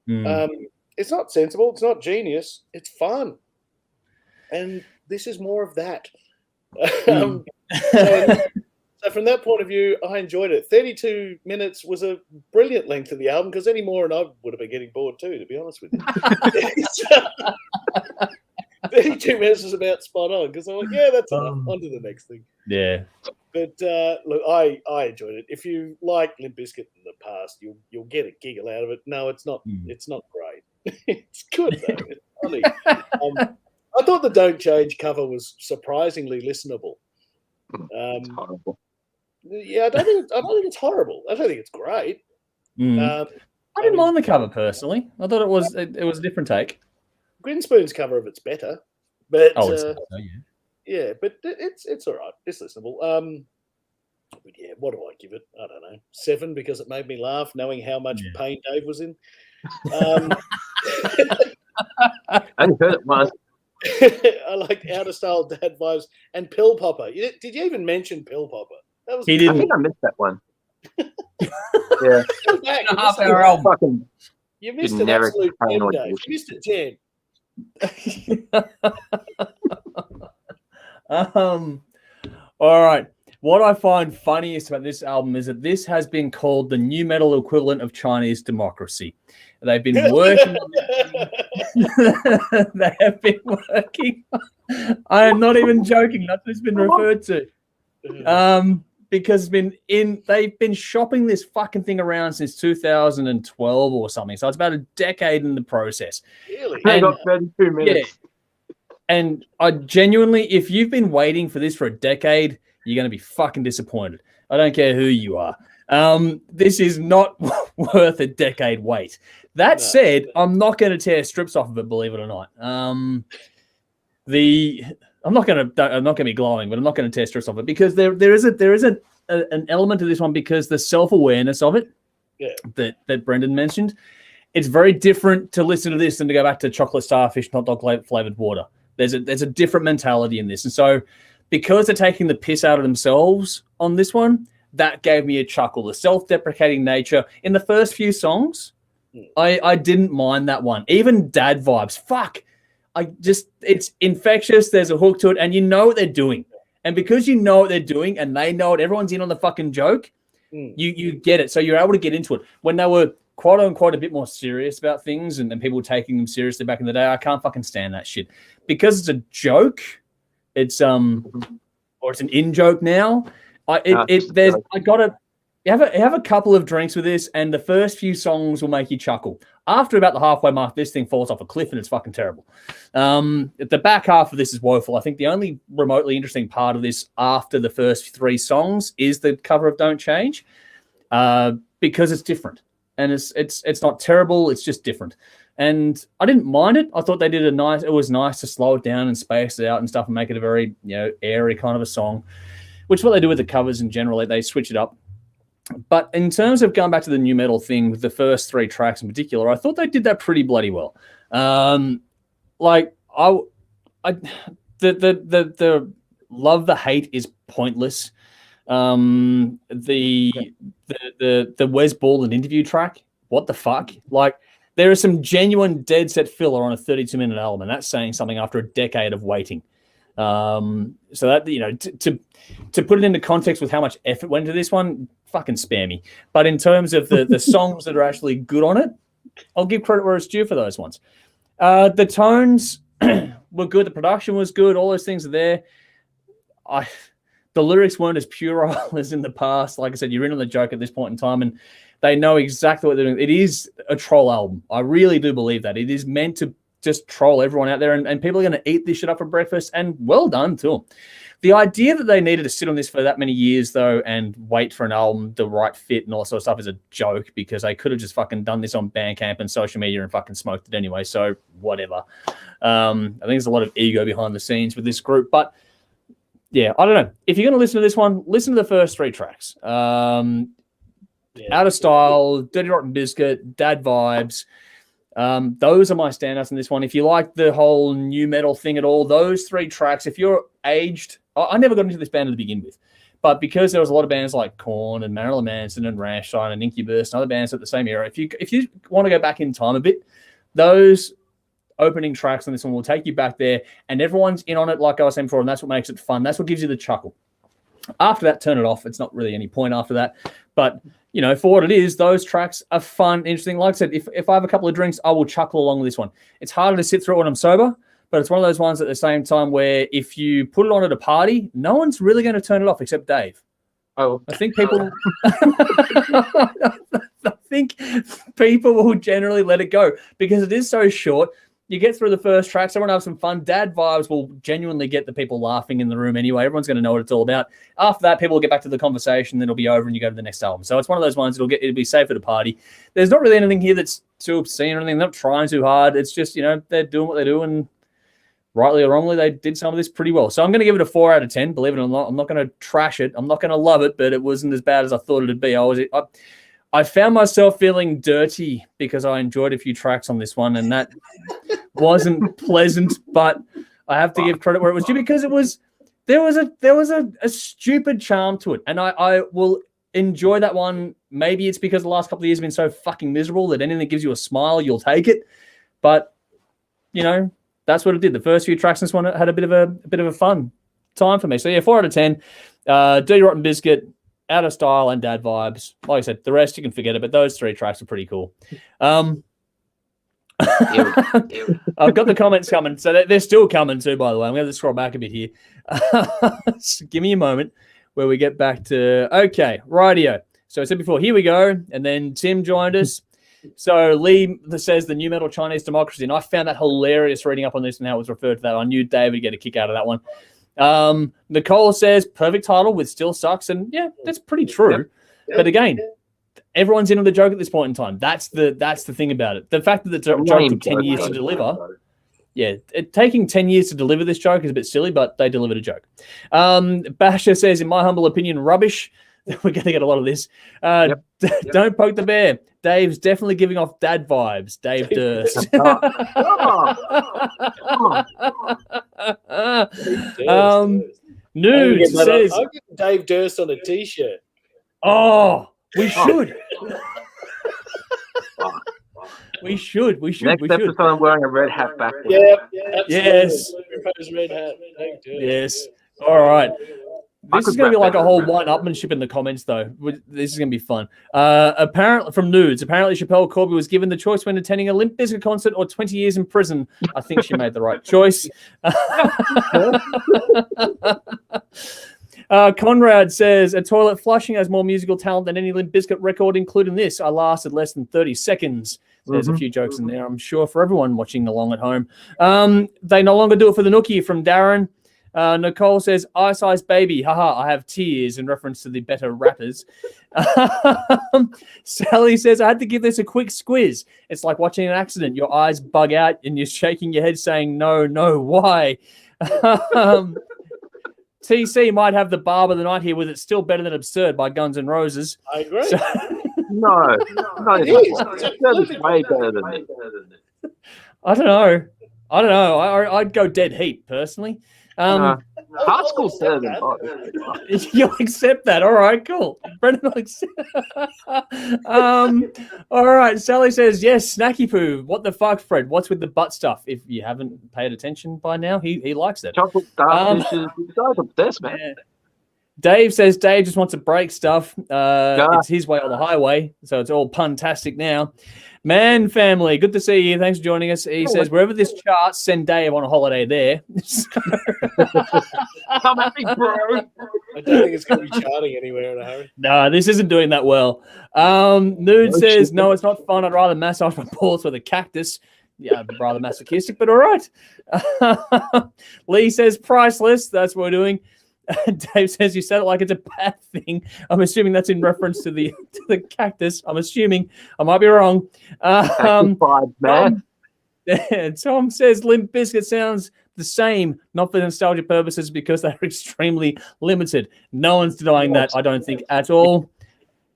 It's not sensible. It's not genius. It's fun. And this is more of that. So from that point of view, I enjoyed it. 32 minutes was a brilliant length of the album, because any more and I would have been getting bored too, to be honest with you. 32 minutes was about spot on, because I'm like, that's enough. On to the next thing. Yeah. But look, I enjoyed it. If you like Limp Bizkit in the past, you'll get a giggle out of it. No, it's not. It's not great. It's good though. It's funny. I thought the "Don't Change" cover was surprisingly listenable. It's horrible. Yeah, I don't think it's horrible. I don't think it's great. I didn't mind the cover personally. I thought it was a different take. Grinspoon's cover of it's better, but yeah, but it's all right. It's listenable. But yeah, what do I give it? I don't know, 7, because it made me laugh knowing how much pain Dave was in. I only heard it once. I liked Out of Style Dad Vibes and Pill Popper. Did you even mention Pill Popper? He didn't. I think I missed that one. Yeah. Half-hour album. You missed an absolute gem, Dave. You missed a gem. All right. What I find funniest about this album is that this has been called the new metal equivalent of Chinese democracy. They've been working. They have been working. I am not even joking. That's what it's been referred to. Because they've been shopping this fucking thing around since 2012 or something. So it's about a decade in the process. Really? They got 32 minutes. Yeah. And I genuinely, if you've been waiting for this for a decade, you're going to be fucking disappointed. I don't care who you are. This is not worth a decade wait. That said, I'm not going to tear strips off of it, believe it or not. I'm not going to be glowing, but I'm not going to tear strips off it, because there is an element to this one, because the self-awareness of it that Brendan mentioned, it's very different to listen to this than to go back to Chocolate Starfish, Hot Dog Flavored Water. There's a different mentality in this. And so because they're taking the piss out of themselves on this one, that gave me a chuckle. The self-deprecating nature in the first few songs, I didn't mind that one. Even Dad Vibes. Fuck. It's infectious. There's a hook to it, and you know what they're doing. And because you know what they're doing and they know it, everyone's in on the fucking joke, you get it. So you're able to get into it. When they were quote unquote a bit more serious about things and people taking them seriously back in the day, I can't fucking stand that shit. Because it's a joke, or it's an in-joke now. You have a couple of drinks with this, and the first few songs will make you chuckle. After about the halfway mark, this thing falls off a cliff, and it's fucking terrible. The back half of this is woeful. I think the only remotely interesting part of this after the first 3 songs is the cover of Don't Change. because it's different. And it's not terrible. It's just different. And I didn't mind it. I thought they did it was nice to slow it down and space it out and stuff and make it a very, airy kind of a song, which is what they do with the covers in general. They switch it up. But in terms of going back to the new metal thing with the first 3 tracks in particular, I thought they did that pretty bloody well. The love, the hate is pointless. The Wes Borland interview track, what the fuck? Like, there is some genuine dead set filler on a 32-minute album, and that's saying something after a decade of waiting. So that, to put it into context with how much effort went into this one, fucking spare me. But in terms of the songs that are actually good on it, I'll give credit where it's due for those ones. The tones were good, the production was good, all those things are there. The lyrics weren't as puerile as in the past. Like I said, you're in on the joke at this point in time, and they know exactly what they're doing. It is a troll album. I really do believe that. It is meant to just troll everyone out there, and people are going to eat this shit up for breakfast, and well done to them. The idea that they needed to sit on this for that many years, though, and wait for an album, the right fit and all that sort of stuff is a joke, because they could have just fucking done this on Bandcamp and social media and fucking smoked it anyway, so whatever. I think there's a lot of ego behind the scenes with this group, but yeah, I don't know. If you're going to listen to this one, listen to the first 3 tracks. Out of Style, Dirty Rotten Biscuit, Dad Vibes. Those are my standouts in this one. If you like the whole new metal thing at all, those 3 tracks, if you're aged, I never got into this band to begin with, but because there was a lot of bands like Korn and Marilyn Manson and Rammstein and Incubus and other bands at the same era, if you want to go back in time a bit, those opening tracks on this one will take you back there, and everyone's in on it, like I was saying before, and that's what makes it fun. That's what gives you the chuckle. After that, turn it off. It's not really any point after that. But, for what it is, those tracks are fun, interesting. Like I said, if I have a couple of drinks, I will chuckle along with this one. It's harder to sit through it when I'm sober, but it's one of those ones at the same time where if you put it on at a party, no one's really going to turn it off except Dave. Oh, I think people will generally let it go because it is so short. You get through the first tracks, everyone have some fun. Dad Vibes will genuinely get the people laughing in the room anyway. Everyone's going to know what it's all about. After that, people will get back to the conversation, then it'll be over and you go to the next album. So it's one of those ones it'll be safe at a party. There's not really anything here that's too obscene or anything. They're not trying too hard. It's just, they're doing what they do, and rightly or wrongly, they did some of this pretty well. So I'm going to give it a 4 out of 10. Believe it or not, I'm not going to trash it. I'm not going to love it, but it wasn't as bad as I thought it'd be. I found myself feeling dirty because I enjoyed a few tracks on this one, and that wasn't pleasant. But I have to give credit where it was due, because there was a stupid charm to it, and I will enjoy that one. Maybe it's because the last couple of years have been so fucking miserable that anything that gives you a smile, you'll take it. But that's what it did. The first few tracks in this one had a bit of a fun time for me. So yeah, 4 out of 10. Dirty Rotten Biscuit, Out of Style, and Dad Vibes. Like I said, the rest you can forget it, but those 3 tracks are pretty cool. I've got the comments coming, so they're still coming too, by the way. I'm going to scroll back a bit here. So give me a moment where we get back to, okay, rightio. So I said before, here we go, and then Tim joined us. So Lee says the new metal Chinese democracy, and I found that hilarious reading up on this and how it was referred to that. I knew Dave would get a kick out of that one. Nicole says perfect title with Still Sucks, and yeah, that's pretty true. Yep. But again, everyone's in on the joke at this point in time. That's the thing about it. The fact that the joke took 10 years to deliver. Yeah, taking 10 years to deliver this joke is a bit silly, but they delivered a joke. Basher says, in my humble opinion, rubbish. We're going to get a lot of this. Don't poke the bear. Dave's definitely giving off dad vibes. Dave Durst. Nudes says, I'll get Dave Durst on a t-shirt. Oh, we should. We should. Next episode, I'm wearing a red hat back. Yeah, absolutely. Yes. Red hat. Yes. All right. This is going to be like a whole one-upmanship in the comments, though. This is going to be fun. Apparently, from Nudes, Chappelle Corby was given the choice when attending a Limp Bizkit concert or 20 years in prison. I think she made the right choice. Conrad says, a toilet flushing has more musical talent than any Limp Bizkit record, including this. I lasted less than 30 seconds. There's a few jokes in there, I'm sure, for everyone watching along at home. They no longer do it for the nookie, from Darren. Nicole says, Ice Ice Baby, haha, I have tears in reference to the better rappers. Sally says, I had to give this a quick squiz. It's like watching an accident. Your eyes bug out and you're shaking your head saying, no, why? TC might have the barb of the night here with It's Still Better Than Absurd by Guns N' Roses. I agree. No, it is. It's way better than it. I don't know. I'd go Dead Heat, personally. Hard School's better than both. You'll accept that. All right, cool. Brendan will accept. All right, Sally says, yes, Snacky Poo. What the fuck, Fred? What's with the butt stuff? If you haven't paid attention by now, he likes it. Chocolate starfishes. You guys are best, man. Yeah. Dave says Dave just wants to break stuff. It's his way or the highway, so it's all puntastic now. Man family, good to see you. Thanks for joining us. He says, wherever this charts, send Dave on a holiday there. Come at me, bro. I don't think it's going to be charting anywhere in a hurry. No, this isn't doing that well. Nude says, no, it's not fun. I'd rather massage my balls with a cactus. Yeah, rather masochistic, but all right. Lee says, priceless. That's what we're doing. Dave says, you said it like it's a bad thing. I'm assuming that's in reference to the cactus. I'm assuming. I might be wrong. Man. Tom says Limp Bizkit sounds the same, not for nostalgia purposes, because they're extremely limited. No one's denying that, I don't think, at all.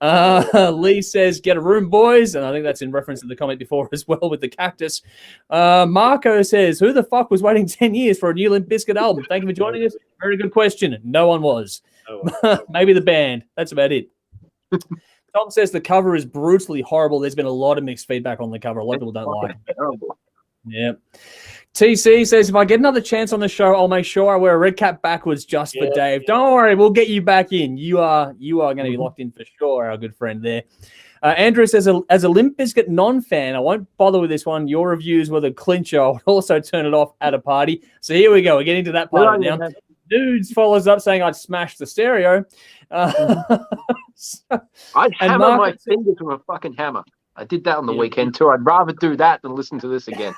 Lee says, get a room, boys. And I think that's in reference to the comment before as well with the cactus. Marco says, who the fuck was waiting 10 years for a new Limp Bizkit album? Thank you for joining us. Very good question. No one was. Maybe the band. That's about it. Tom says the cover is brutally horrible. There's been a lot of mixed feedback on the cover. A lot of people don't like it. Yeah. TC says, if I get another chance on the show, I'll make sure I wear a red cap backwards just for Dave. Yeah. Don't worry, we'll get you back in. You are going to be locked in for sure, our good friend there. Andrew says, as a Limp Bizkit non-fan, I won't bother with this one. Your reviews were the clincher. I would also turn it off at a party. So here we go. We're getting to that part now. Dudes follows up saying I'd smash the stereo. I'd hammer my fingers with a fucking hammer. I did that on the weekend too. I'd rather do that than listen to this again.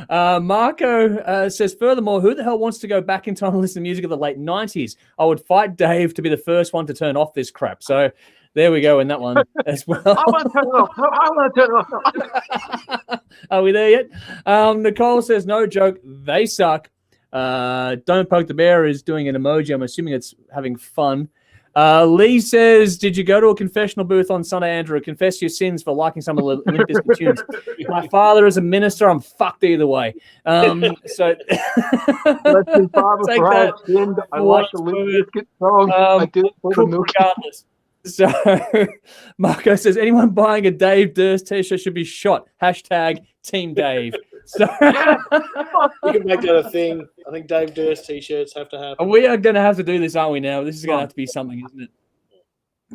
Marco says, furthermore, who the hell wants to go back in time and listen to music of the late 90s? I would fight Dave to be the first one to turn off this crap. So there we go in that one as well. I want to turn it off. I want to turn it off. Are we there yet? Nicole says, no joke, they suck. Don't Poke the Bear is doing an emoji. I'm assuming it's having fun. Lee says, did you go to a confessional booth on Sunday, Andrew? Confess your sins for liking some of the Limp Bizkit tunes. My father is a minister. I'm fucked either way. So take that. I like the Limp Bizkit song. I did it for the regardless. So Marco says, anyone buying a Dave Durst t-shirt should be shot. Hashtag Team Dave. So we can make that a thing. I think Dave Durst t-shirts have to happen. We are going to have to do this, aren't we? Now this is going to have to be something, isn't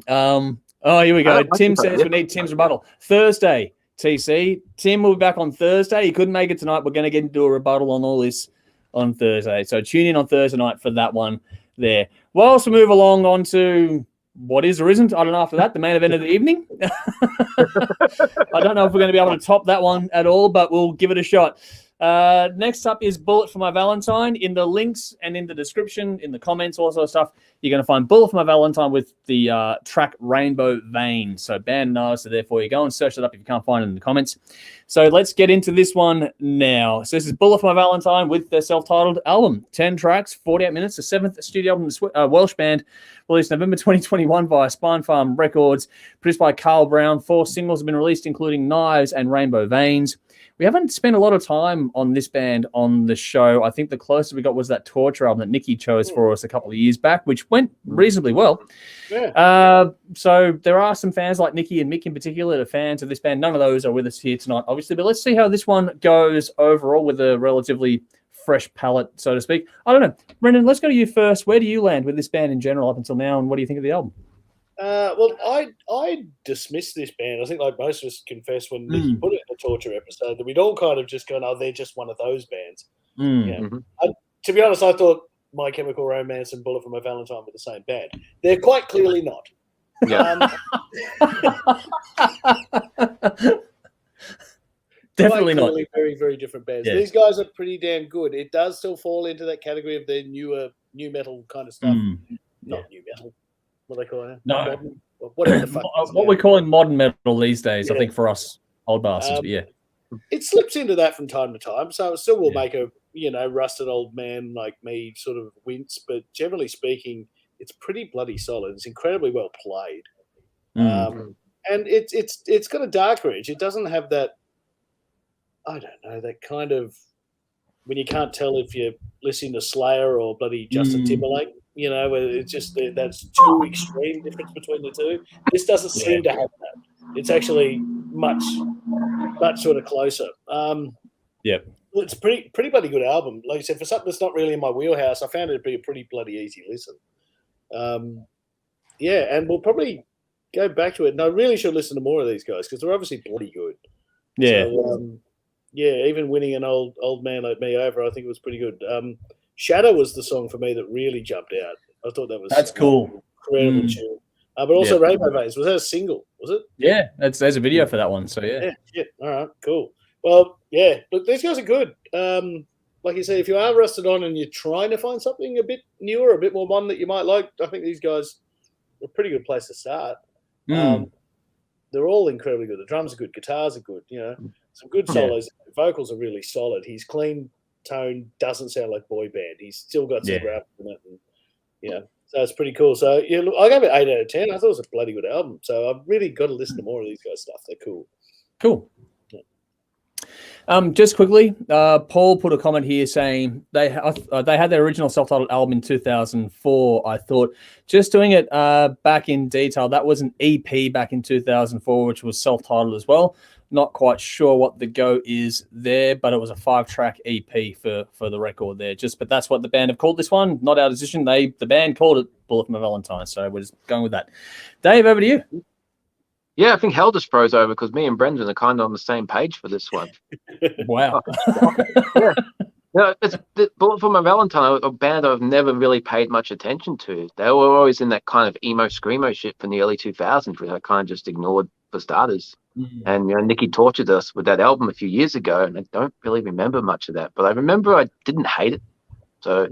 it? Here we go. Tim says we need Tim's rebuttal Thursday. TC Tim will be back on Thursday. He couldn't make it tonight. We're going to get into a rebuttal on all this on Thursday. So tune in on Thursday night for that one. There. Well, also move along on to what is or isn't. I don't know after that, the main event of the evening. I don't know if we're going to be able to top that one at all, but we'll give it a shot. Next up is Bullet For My Valentine. In the links and in the description, in the comments, all sort of stuff, you're going to find Bullet For My Valentine with the track Rainbow Vein. So band knows, so therefore you go and search it up if you can't find it in the comments. So let's get into this one now. So this is Bullet For My Valentine with their self-titled album. 10 tracks, 48 minutes, the 7th studio album of the Welsh band, released November 2021 via Spine Farm Records, produced by Carl Brown. 4 singles have been released, including Knives and Rainbow Veins. We haven't spent a lot of time on this band on the show. I think the closest we got was that Torture album that Nikki chose for us a couple of years back, which went reasonably well. Yeah. So there are some fans like Nikki and Mick in particular that are fans of this band. None of those are with us here tonight, obviously, but let's see how this one goes overall with a relatively fresh palette, so to speak. I don't know. Brendan, let's go to you first. Where do you land with this band in general up until now, and what do you think of the album? Well, I dismissed this band. I think like most of us confessed when Nikki put it in the Torture episode that we'd all kind of just gone, oh, they're just one of those bands. Yeah. To be honest, I thought My Chemical Romance and Bullet For My Valentine were the same band. They're quite clearly not. Yeah. Definitely not. Clearly very, very different bands. Yeah. These guys are pretty damn good. It does still fall into that category of their newer new metal kind of stuff. Not new metal. What do they call it? No. Modern, whatever the fuck. What we're calling modern metal these days, I think, for us old bastards. But yeah. It slips into that from time to time. So it still will make a, rusted old man like me sort of wince. But generally speaking, it's pretty bloody solid. It's incredibly well played. And it's got a darker edge. It doesn't have that, I don't know, that kind of when you can't tell if you're listening to Slayer or bloody Justin Timberlake, where it's just that's too extreme difference between the two. This doesn't seem to have that. It's actually much sort of closer. It's pretty bloody good album. Like I said, for something that's not really in my wheelhouse, I found it to be a pretty bloody easy listen. And we'll probably go back to it. And I really should listen to more of these guys because they're obviously bloody good. Yeah. So, even winning an old man like me over, I think it was pretty good. Shadow was the song for me that really jumped out. I thought that's cool. Incredible tune. But also Rainbow Veins. Was that a single? Was it? Yeah, there's a video for that one. So yeah. All right, cool. Well, look, these guys are good. Like you say, if you are rusted on and you're trying to find something a bit newer, a bit more modern that you might like, I think these guys are a pretty good place to start. They're all incredibly good. The drums are good, guitars are good. Some good solos. Vocals are really solid. His clean tone doesn't sound like boy band. He's still got some gravel in it, and so it's pretty cool. So look, I gave it 8 out of 10. I thought it was a bloody good album. So I've really got to listen to more of these guys' stuff. They're cool. Cool. Just quickly, Paul put a comment here saying they had their original self-titled album in 2004. I thought just doing it back in detail, that was an EP back in 2004, which was self-titled as well. Not quite sure what the go is there, but it was a 5-track EP for the record there. But that's what the band have called this one. Not our decision. The band called it Bullet For My Valentine, so we're just going with that. Dave, over to you. Yeah, I think hell just froze over because me and Brendan are kind of on the same page for this one. Wow. It's Bullet For My Valentine, a band I've never really paid much attention to. They were always in that kind of emo screamo shit from the early 2000s, which I kind of just ignored for starters. And Nikki tortured us with that album a few years ago, and I don't really remember much of that, but I remember I didn't hate it. So,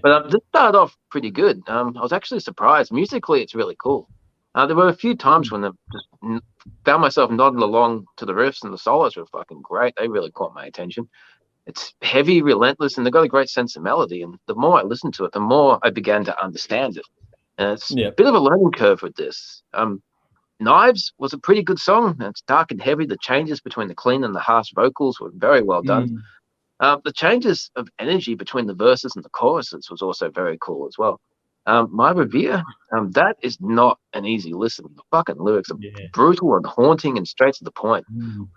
but this started off pretty good. I was actually surprised. Musically, it's really cool. There were a few times when I just found myself nodding along to the riffs, and the solos were fucking great. They really caught my attention. It's heavy, relentless, and they've got a great sense of melody. And the more I listened to it, the more I began to understand it. And it's a bit of a learning curve with this. Knives was a pretty good song. It's dark and heavy. The changes between the clean and the harsh vocals were very well done. The changes of energy between the verses and the choruses was also very cool as well. My Revere, that is not an easy listen. The fucking lyrics are brutal and haunting and straight to the point.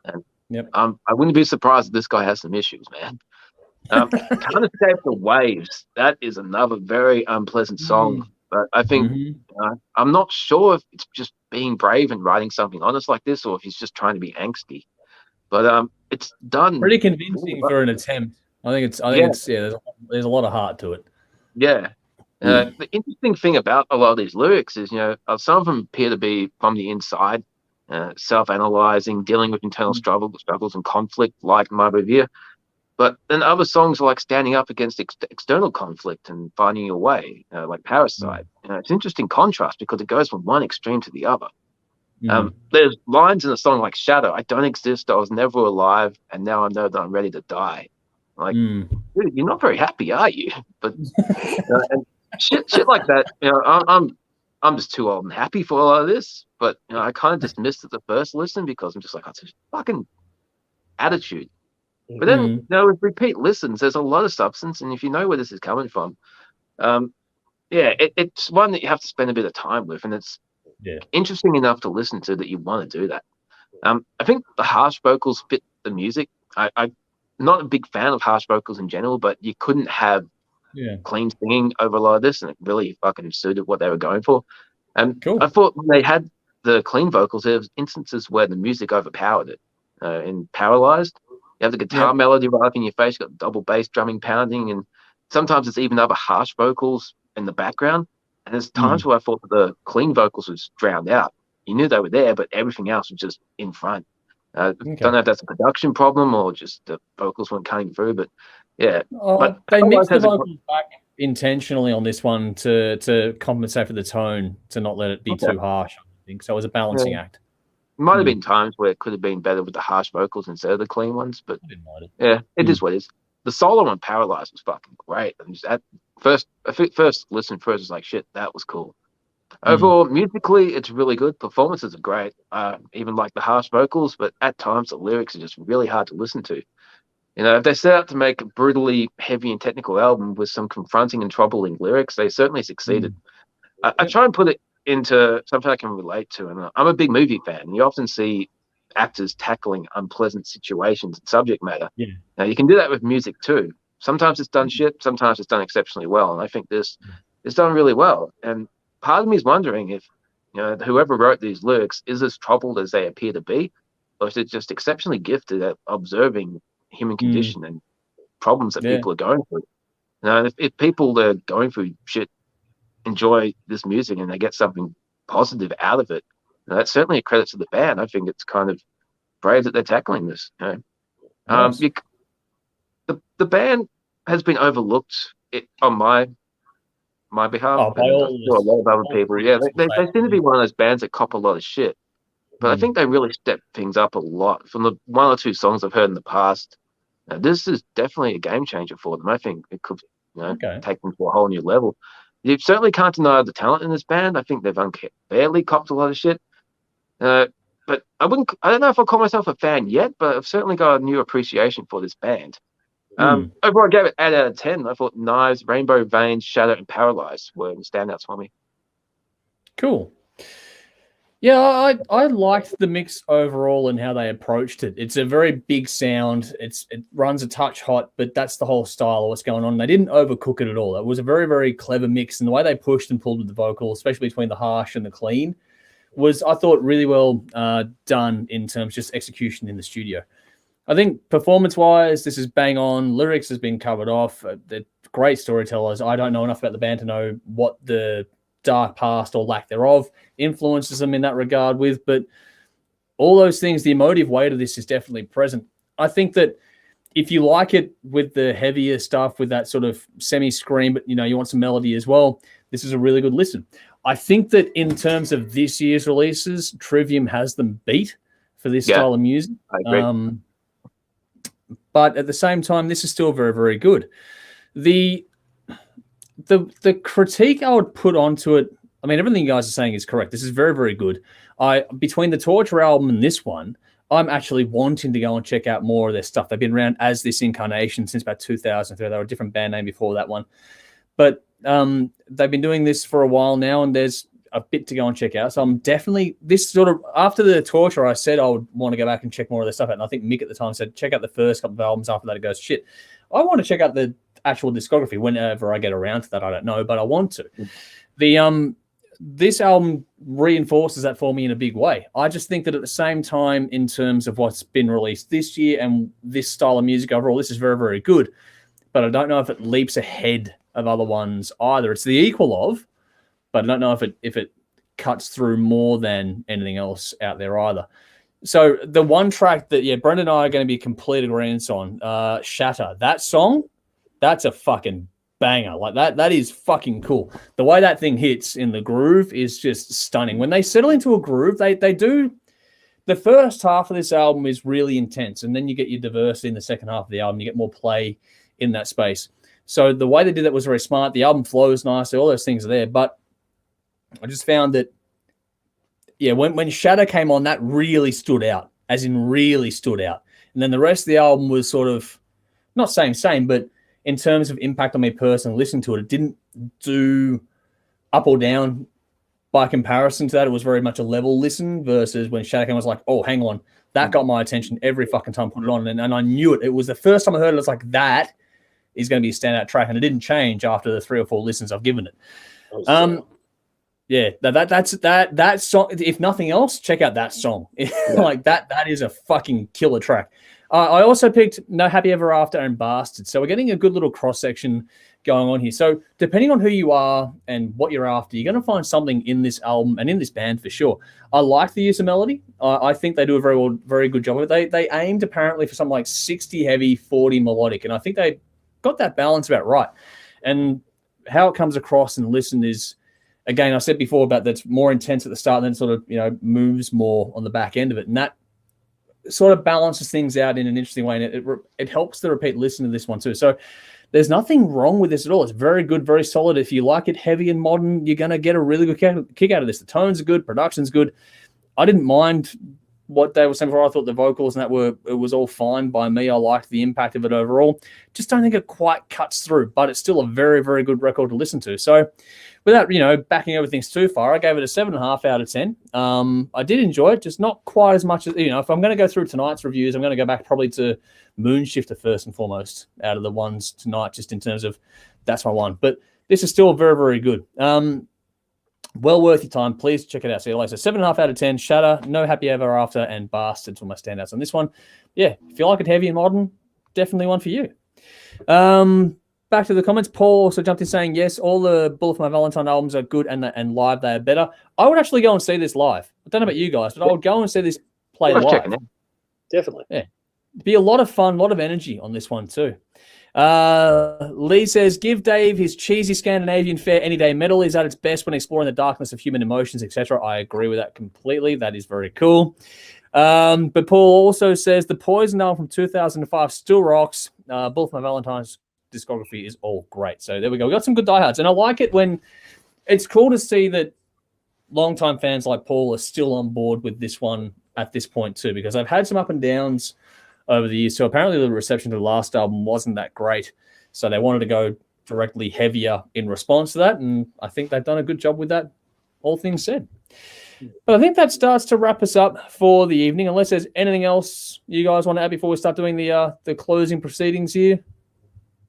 And I wouldn't be surprised if this guy has some issues, man. Kind of Escape the Waves. That is another very unpleasant song. But I think I'm not sure if it's just being brave and writing something honest like this, or if he's just trying to be angsty. But it's done pretty convincing for an attempt. I think it's there's a lot of heart to it. Yeah. The interesting thing about a lot of these lyrics is, some of them appear to be from the inside, self-analyzing, dealing with internal struggles and conflict, like My Revere. But then other songs are like standing up against external conflict and finding your way, like Parasite. It's an interesting contrast because it goes from one extreme to the other. There's lines in a song like Shadow. I don't exist. I was never alive. And now I know that I'm ready to die. Like, dude, you're not very happy, are you? But and shit like that. I'm just too old and happy for a lot of this. But I kind of dismissed it the first listen because I'm just like, that's a fucking attitude. But then, with repeat listens, there's a lot of substance, and if you know where this is coming from, it's one that you have to spend a bit of time with, and it's interesting enough to listen to that you want to do that. I think the harsh vocals fit the music. I'm not a big fan of harsh vocals in general, but you couldn't have clean singing over a lot of this, and it really fucking suited what they were going for. Cool. I thought when they had the clean vocals, there was instances where the music overpowered it. In Paralyzed, you have the guitar melody right up in your face, you've got double bass drumming pounding, and sometimes it's even other harsh vocals in the background. And there's times where I thought the clean vocals was drowned out. You knew they were there, but everything else was just in front. Don't know if that's a production problem or just the vocals weren't cutting through, but yeah. But they mixed the vocals back intentionally on this one to compensate for the tone, to not let it be too harsh. I think so. It was a balancing act. Might have been times where it could have been better with the harsh vocals instead of the clean ones, but yeah, it is what it is. The solo on Paralyzed was fucking great. And just at first listen first was like, shit, that was cool. Overall, musically, it's really good. Performances are great. Even like the harsh vocals, but at times the lyrics are just really hard to listen to. You know, if they set out to make a brutally heavy and technical album with some confronting and troubling lyrics, they certainly succeeded. I try and put it into something I can relate to, and I'm a big movie fan. And you often see actors tackling unpleasant situations and subject matter. Now you can do that with music too. Sometimes it's done shit, sometimes it's done exceptionally well, and I think this is done really well. And part of me is wondering if, you know, whoever wrote these lyrics is as troubled as they appear to be, or is it just exceptionally gifted at observing human condition and problems that people are going through. You know, if people that are going through shit enjoy this music and they get something positive out of it, you know, that's certainly a credit to the band. I think it's kind of brave that they're tackling this. You know? The band has been overlooked on my behalf, and a lot of other people. Yeah, they seem to be one of those bands that cop a lot of shit. But I think they really stepped things up a lot. From the one or two songs I've heard in the past, this is definitely a game changer for them. I think it could, you know, take them to a whole new level. You certainly can't deny the talent in this band. I think they've unfairly copped a lot of shit. But I don't know if I'll call myself a fan yet, but I've certainly got a new appreciation for this band. Overall, I gave it 8 out of 10. I thought Knives, Rainbow Veins, Shadow, and Paralyzed were standouts for me. Cool. Yeah, I liked the mix overall and how they approached it. It's a very big sound. It runs a touch hot, but that's the whole style of what's going on. They didn't overcook it at all. It was a very, very clever mix, and the way they pushed and pulled with the vocal, especially between the harsh and the clean, was, I thought, really well done in terms of just execution in the studio. I think performance-wise, this is bang on. Lyrics has been covered off. They're great storytellers. I don't know enough about the band to know what the dark past or lack thereof influences them in that regard with, but all those things, the emotive weight of this is definitely present. I think that if you like it with the heavier stuff, with that sort of semi-scream, but you know, you want some melody as well, this is a really good listen. I think that in terms of this year's releases, Trivium has them beat for this style of music. I agree. But at the same time, this is still very, very good. The critique I would put onto it, I mean, everything you guys are saying is correct. This is very, very good. Between the Torture album and this one, I'm actually wanting to go and check out more of their stuff. They've been around as this incarnation since about 2003. They were a different band name before that one. But they've been doing this for a while now, and there's a bit to go and check out. So I'm definitely, this sort of, after the Torture, I said I would want to go back and check more of their stuff out. And I think Mick at the time said, check out the first couple of albums. After that, it goes, shit, I want to check out the actual discography whenever I get around to that. I don't know, but I want to. This album reinforces that for me in a big way. I just think that at the same time, in terms of what's been released this year and this style of music overall, this is very, very good. But I don't know if it leaps ahead of other ones either. It's the equal of, but I don't know if it cuts through more than anything else out there either. So the one track that, Brendan and I are going to be complete agreements on, Shatter. That song, that's a fucking banger. Like that is fucking cool. The way that thing hits in the groove is just stunning. When they settle into a groove, they do. The first half of this album is really intense, and then you get your diversity in the second half of the album. You get more play in that space. So the way they did that was very smart. The album flows nicely. All those things are there. But I just found that, when Shadow came on, that really stood out, as in really stood out. And then the rest of the album was sort of, not same, but in terms of impact on me personally, listening to it, it didn't do up or down by comparison to that. It was very much a level listen versus when Shadow came, I was like, oh, hang on. That got my attention every fucking time I put it on. And I knew it. It was the first time I heard it. I was like, that is going to be a standout track. And it didn't change after the 3 or 4 listens I've given it. That song, if nothing else, check out that song. Like that is a fucking killer track. I also picked No Happy Ever After and Bastard. So we're getting a good little cross-section going on here. So depending on who you are and what you're after, you're going to find something in this album and in this band for sure. I like the use of melody. I think they do a very good job of it. They aimed apparently for something like 60 heavy, 40 melodic, and I think they got that balance about right. And how it comes across and listen is, again, I said before about that's more intense at the start and then sort of, moves more on the back end of it. And that sort of balances things out in an interesting way. And it helps the repeat listen to this one too. So there's nothing wrong with this at all. It's very good, very solid. If you like it heavy and modern, you're going to get a really good kick out of this. The tones are good. Production's good. I didn't mind what they were saying before. I thought the vocals and it was all fine by me. I liked the impact of it overall. Just don't think it quite cuts through, but it's still a very, very good record to listen to. So without, backing everything too far, I gave it a 7.5 out of 10. I did enjoy it, just not quite as much as, if I'm going to go through tonight's reviews, I'm going to go back probably to Moonshifter first and foremost out of the ones tonight, just in terms of that's my one. But this is still very, very good. Well worth your time. Please check it out. See you later. So 7.5 out of 10. Shatter, No Happy Ever After, and Bastards were my standouts on this one. Yeah, if you like it heavy and modern, definitely one for you. Back to the comments. Paul also jumped in saying, yes, all the Bullet For My Valentine albums are good and live they are better. I would actually go and see this live. I don't know about you guys, but I would go and see this play live. Definitely. Yeah. It'd be a lot of fun, a lot of energy on this one too. Lee says, give Dave his cheesy Scandinavian fare any day. Metal is at its best when exploring the darkness of human emotions, etc. I agree with that completely. That is very cool. But Paul also says the Poison album from 2005 still rocks. Bullet For My Valentine's discography is all great. So there we go. We got some good diehards, and I like it when it's cool to see that longtime fans like Paul are still on board with this one at this point too, because I've had some up and downs over the years. So apparently the reception to the last album wasn't that great. So they wanted to go directly heavier in response to that. And I think they've done a good job with that, all things said. But I think that starts to wrap us up for the evening, unless there's anything else you guys want to add before we start doing the closing proceedings here.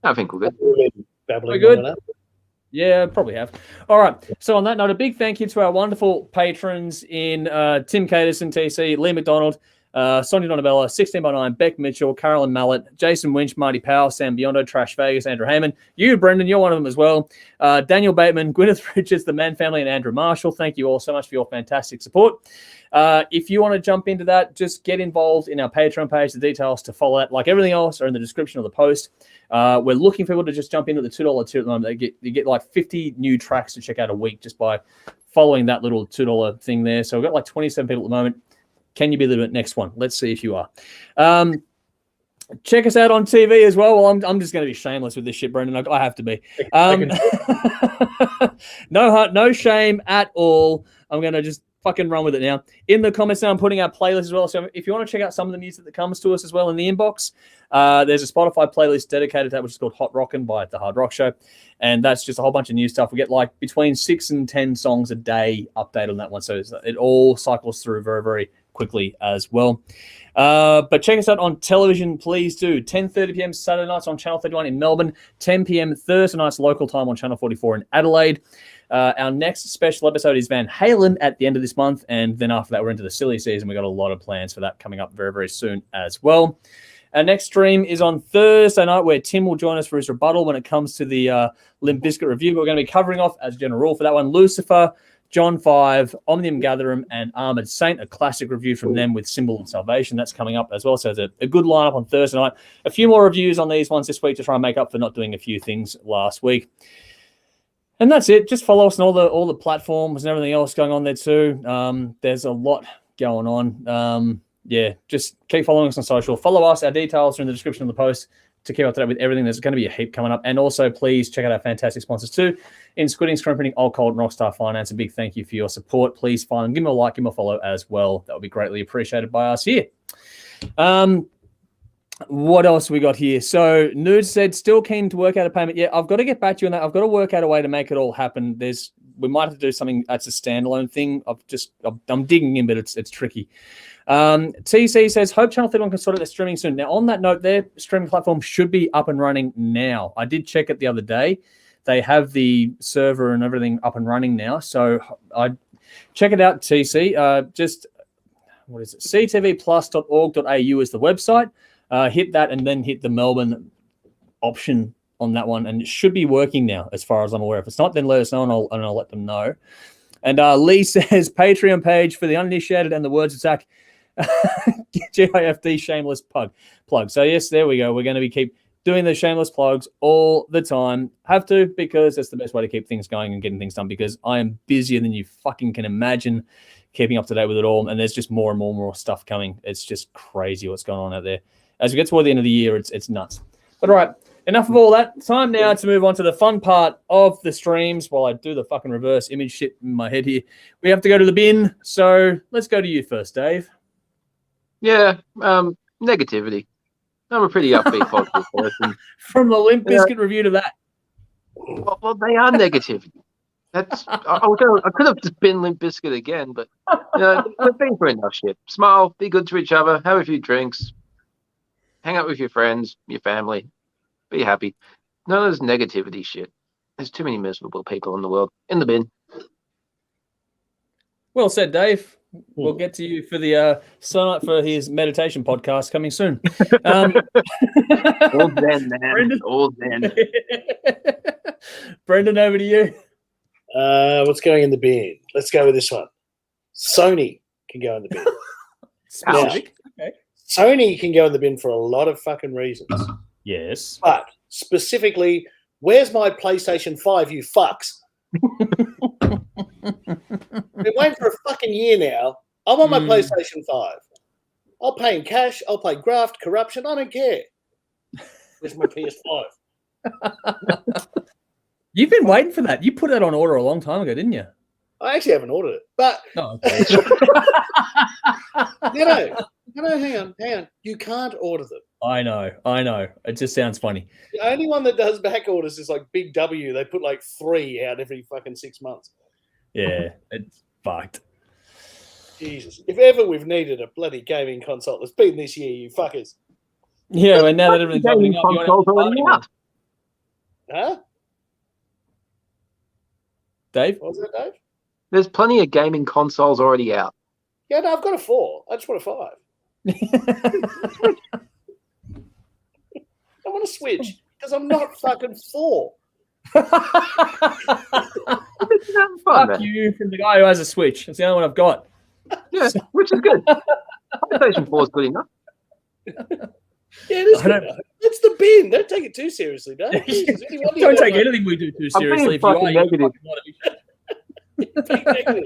I think we're good. We're good. Yeah, probably have. All right. So on that note, a big thank you to our wonderful patrons in Tim Caterson, TC, Lee McDonald, Sonia Donabella, 16x9, Beck Mitchell, Carolyn Mallet, Jason Winch, Marty Powell, Sam Biondo, Trash Vegas, Andrew Heyman. You, Brendan, you're one of them as well. Daniel Bateman, Gwyneth Richards, the Mann family, and Andrew Marshall. Thank you all so much for your fantastic support. If you want to jump into that, just get involved in our Patreon page. The details to follow that, like everything else, are in the description of the post. We're looking for people to just jump in at the $2 tier at the moment. You get like 50 new tracks to check out a week just by following that little $2 thing there. So we've got like 27 people at the moment. Can you be the next one? Let's see if you are. Check us out on TV as well. Well, I'm just going to be shameless with this shit, Brendan. I have to be. No shame at all. I'm going to just fucking run with it now. In the comments now, I'm putting out playlists as well. So if you want to check out some of the music that comes to us as well in the inbox, there's a Spotify playlist dedicated to that, which is called Hot Rockin' by The Hard Rock Show. And that's just a whole bunch of new stuff. We get like between 6 and 10 songs a day update on that one. So it all cycles through very, very quickly as well. But check us out on television, please do. 10:30 p.m. Saturday nights on Channel 31 in Melbourne, 10 p.m. Thursday nights local time on Channel 44 in Adelaide. Our next special episode is Van Halen at the end of this month, and then after that we're into the silly season. We've got a lot of plans for that coming up very, very soon as well. Our next stream is on Thursday night, where Tim will join us for his rebuttal when it comes to the Limp Bizkit review. But we're going to be covering off, as a general rule for that one, Lucifer, John 5, Omnium Gatherum, and Armored Saint, a classic review from them with Symbol of Salvation. That's coming up as well. So it's a good lineup on Thursday night. A few more reviews on these ones this week to try and make up for not doing a few things last week. And that's it. Just follow us on all the platforms and everything else going on there too. There's a lot going on. Just keep following us on social. Follow us. Our details are in the description of the post to keep up to date with everything. There's going to be a heap coming up. And also, please check out our fantastic sponsors too in Squidding, Screen Printing, Old Cold, and Rockstar Finance. A big thank you for your support. Please find them. Give them a like, give them a follow as well. That would be greatly appreciated by us here. What else we got here? So Nude said, still keen to work out a payment. Yeah, I've got to get back to you on that. I've got to work out a way to make it all happen. We might have to do something that's a standalone thing. I'm digging in, but it's tricky. TC says, hope Channel 31 can sort out their streaming soon. Now, on that note, their streaming platform should be up and running now. I did check it the other day. They have the server and everything up and running now. So I check it out, TC. What is it? ctvplus.org.au is the website. hit that and then hit the Melbourne option on that one, and it should be working now as far as I'm aware. If it's not, then let us know and I'll let them know. And Lee says Patreon page for the uninitiated and the words attack. GIFD shameless plug. So yes, there we go. We're going to keep doing the shameless plugs all the time. Have to, because that's the best way to keep things going and getting things done, because I am busier than you fucking can imagine keeping up to date with it all. And there's just more and more stuff coming. It's just crazy what's going on out there. As we get toward the end of the year, it's nuts. But all right, enough of all that. Time now to move on to the fun part of the streams while I do the fucking reverse image shit in my head here. We have to go to the bin. So let's go to you first, Dave. Yeah, negativity. I'm a pretty upbeat, positive person. From the Limp Bizkit review to that. Well, they are negativity. That's I could have just been Limp Bizkit again, but we've been through enough shit. Smile, be good to each other, have a few drinks, hang out with your friends, your family, be happy. None of this negativity shit. There's too many miserable people in the world. In the bin. Well said, Dave. We'll get to you for the Sonite for his meditation podcast coming soon. All then, man. Brendan. All then. Brendan, over to you. What's going in the bin? Let's go with this one. Sony can go in the bin. Specific. Okay. Sony can go in the bin for a lot of fucking reasons. Yes. But specifically, where's my PlayStation 5, you fucks? Been waiting for a fucking year now. I want my PlayStation 5. I'll pay in cash. I'll play graft, corruption. I don't care. Where's my PS5? You've been waiting for that. You put that on order a long time ago, didn't you? I actually haven't ordered it. But, okay. hang on. You can't order them. I know. It just sounds funny. The only one that does back orders is like Big W. They put like 3 out every fucking 6 months. Yeah, it's fucked. Jesus. If ever we've needed a bloody gaming console, it's been this year, you fuckers. Yeah, and now that everything's opening up, Huh? Dave? What was that, Dave? There's plenty of gaming consoles already out. Yeah, no, I've got a 4. I just want a 5. I want to switch because I'm not fucking 4. Fuck you from the guy who has a Switch. That's the only one I've got. Yeah, which is good. PlayStation 4 is good enough. Yeah, it is good enough. It's the bin. Don't take it too seriously, don't you? Don't take anything we do too seriously. If you are, negative. Negative.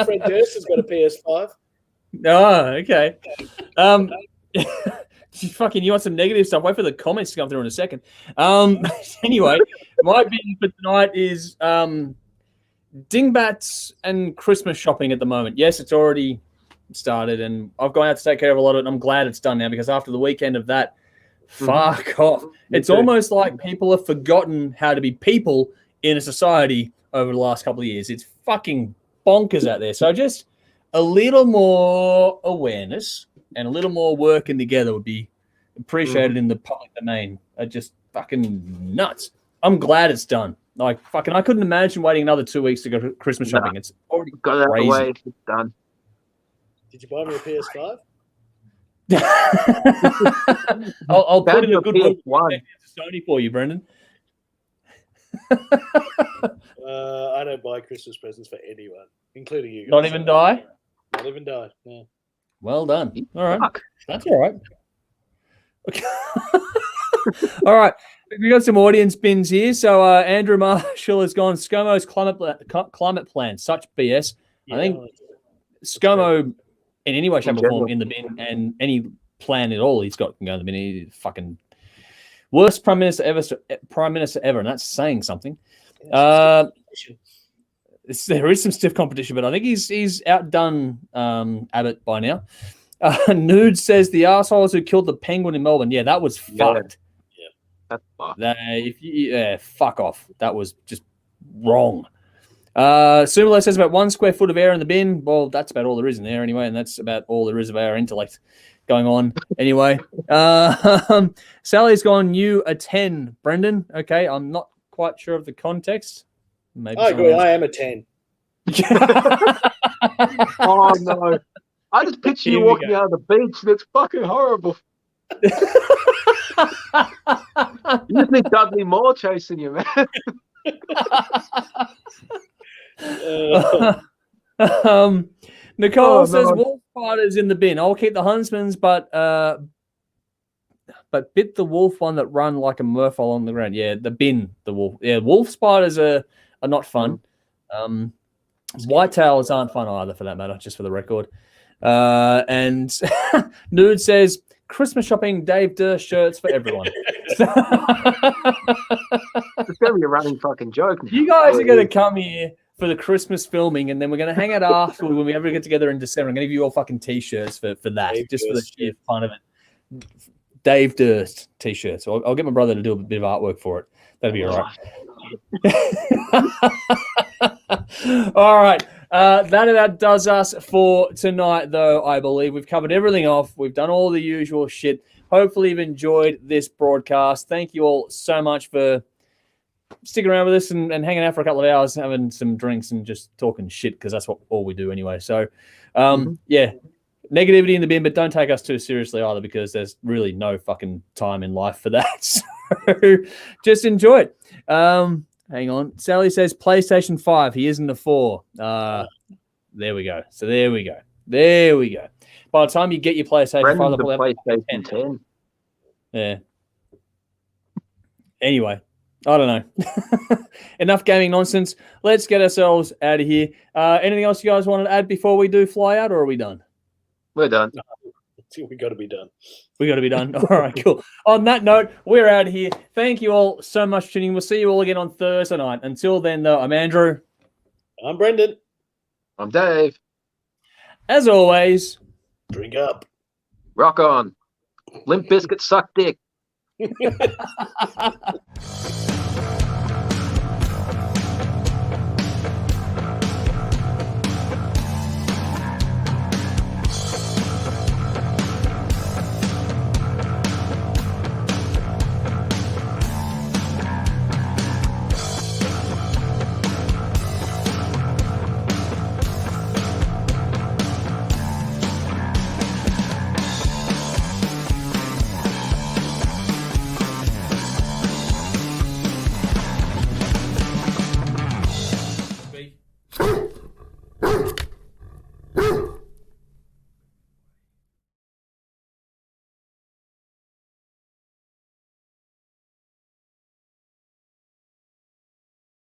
Fred Durst has got a PS5. Oh, okay. You want some negative stuff? Wait for the comments to come through in a second. Anyway, my bin for tonight is dingbats and Christmas shopping at the moment. Yes, it's already started, and I've gone out to take care of a lot of it, and I'm glad it's done now, because after the weekend of that, fuck off. It's almost like people have forgotten how to be people in a society over the last couple of years. It's fucking bonkers out there. So just a little more awareness and a little more working together would be appreciated in the public domain. Just fucking nuts. I'm glad it's done. Like, fucking, I couldn't imagine waiting another 2 weeks to go to Christmas shopping. It's already got out of the way. It's done. Did you buy me a PS5? I'll put in a good one. Sony for you, Brendan. I don't buy Christmas presents for anyone, including you guys. Not even Die? Not even Die, no. Well done. All right. That's all right. Okay. All right. We got some audience bins here. So Andrew Marshall has gone ScoMo's climate plan. Such BS. Yeah, I think ScoMo in any way, shape, or form in the bin, and any plan at all he's got can go in the bin. He's fucking worst prime minister ever, and that's saying something. There is some stiff competition, but I think he's outdone Abbott by now. Nude says the assholes who killed the penguin in Melbourne. Yeah, that was fucked. Yeah, that's fucked. Fuck off. That was just wrong. Sumulo says about 1 square foot of air in the bin. Well, that's about all there is in there anyway, and that's about all there is of our intellect going on anyway. Sally's gone you a 10, Brendan. Okay, I'm not quite sure of the context. Maybe I agree. I am a 10. Oh, no. I just picture you Here we walking out of the beach, and it's fucking horrible. You just need Dudley Moore chasing you, man. Nicole says wolf fighters in the bin. I'll keep the huntsman's, but bit the wolf one that run like a murph along the ground. Yeah, the bin, the wolf. Yeah, wolf spiders are not fun. Whitetails aren't fun either, for that matter, just for the record. And Nude says, Christmas shopping, Dave Durst shirts for everyone. It's going to be a running fucking joke now. You guys are going to come here for the Christmas filming, and then we're going to hang out afterward when we ever get together in December. I'm going to give you all fucking T-shirts for that, Dave just Durst, for the sheer fun of it. Dave Durst T-shirts. So I'll get my brother to do a bit of artwork for it. That'd be all right. All right. That does us for tonight, though, I believe. We've covered everything off. We've done all the usual shit. Hopefully you've enjoyed this broadcast. Thank you all so much for sticking around with us and hanging out for a couple of hours, having some drinks and just talking shit, because that's all we do anyway. So, yeah, negativity in the bin, but don't take us too seriously either, because there's really no fucking time in life for that. So just enjoy it. Hang on. Sally says PlayStation 5. He isn't a 4. There we go. So there we go. By the time you get your PlayStation 5, the PlayStation 10. Yeah. Anyway, I don't know. Enough gaming nonsense. Let's get ourselves out of here. Anything else you guys want to add before we do fly out, or are we done? We're done. We got to be done. We got to be done. All right, cool. On that note, we're out of here. Thank you all so much for tuning in. We'll see you all again on Thursday night. Until then, though, I'm Andrew. I'm Brendan. I'm Dave. As always, drink up. Rock on. Limp Bizkit suck dick.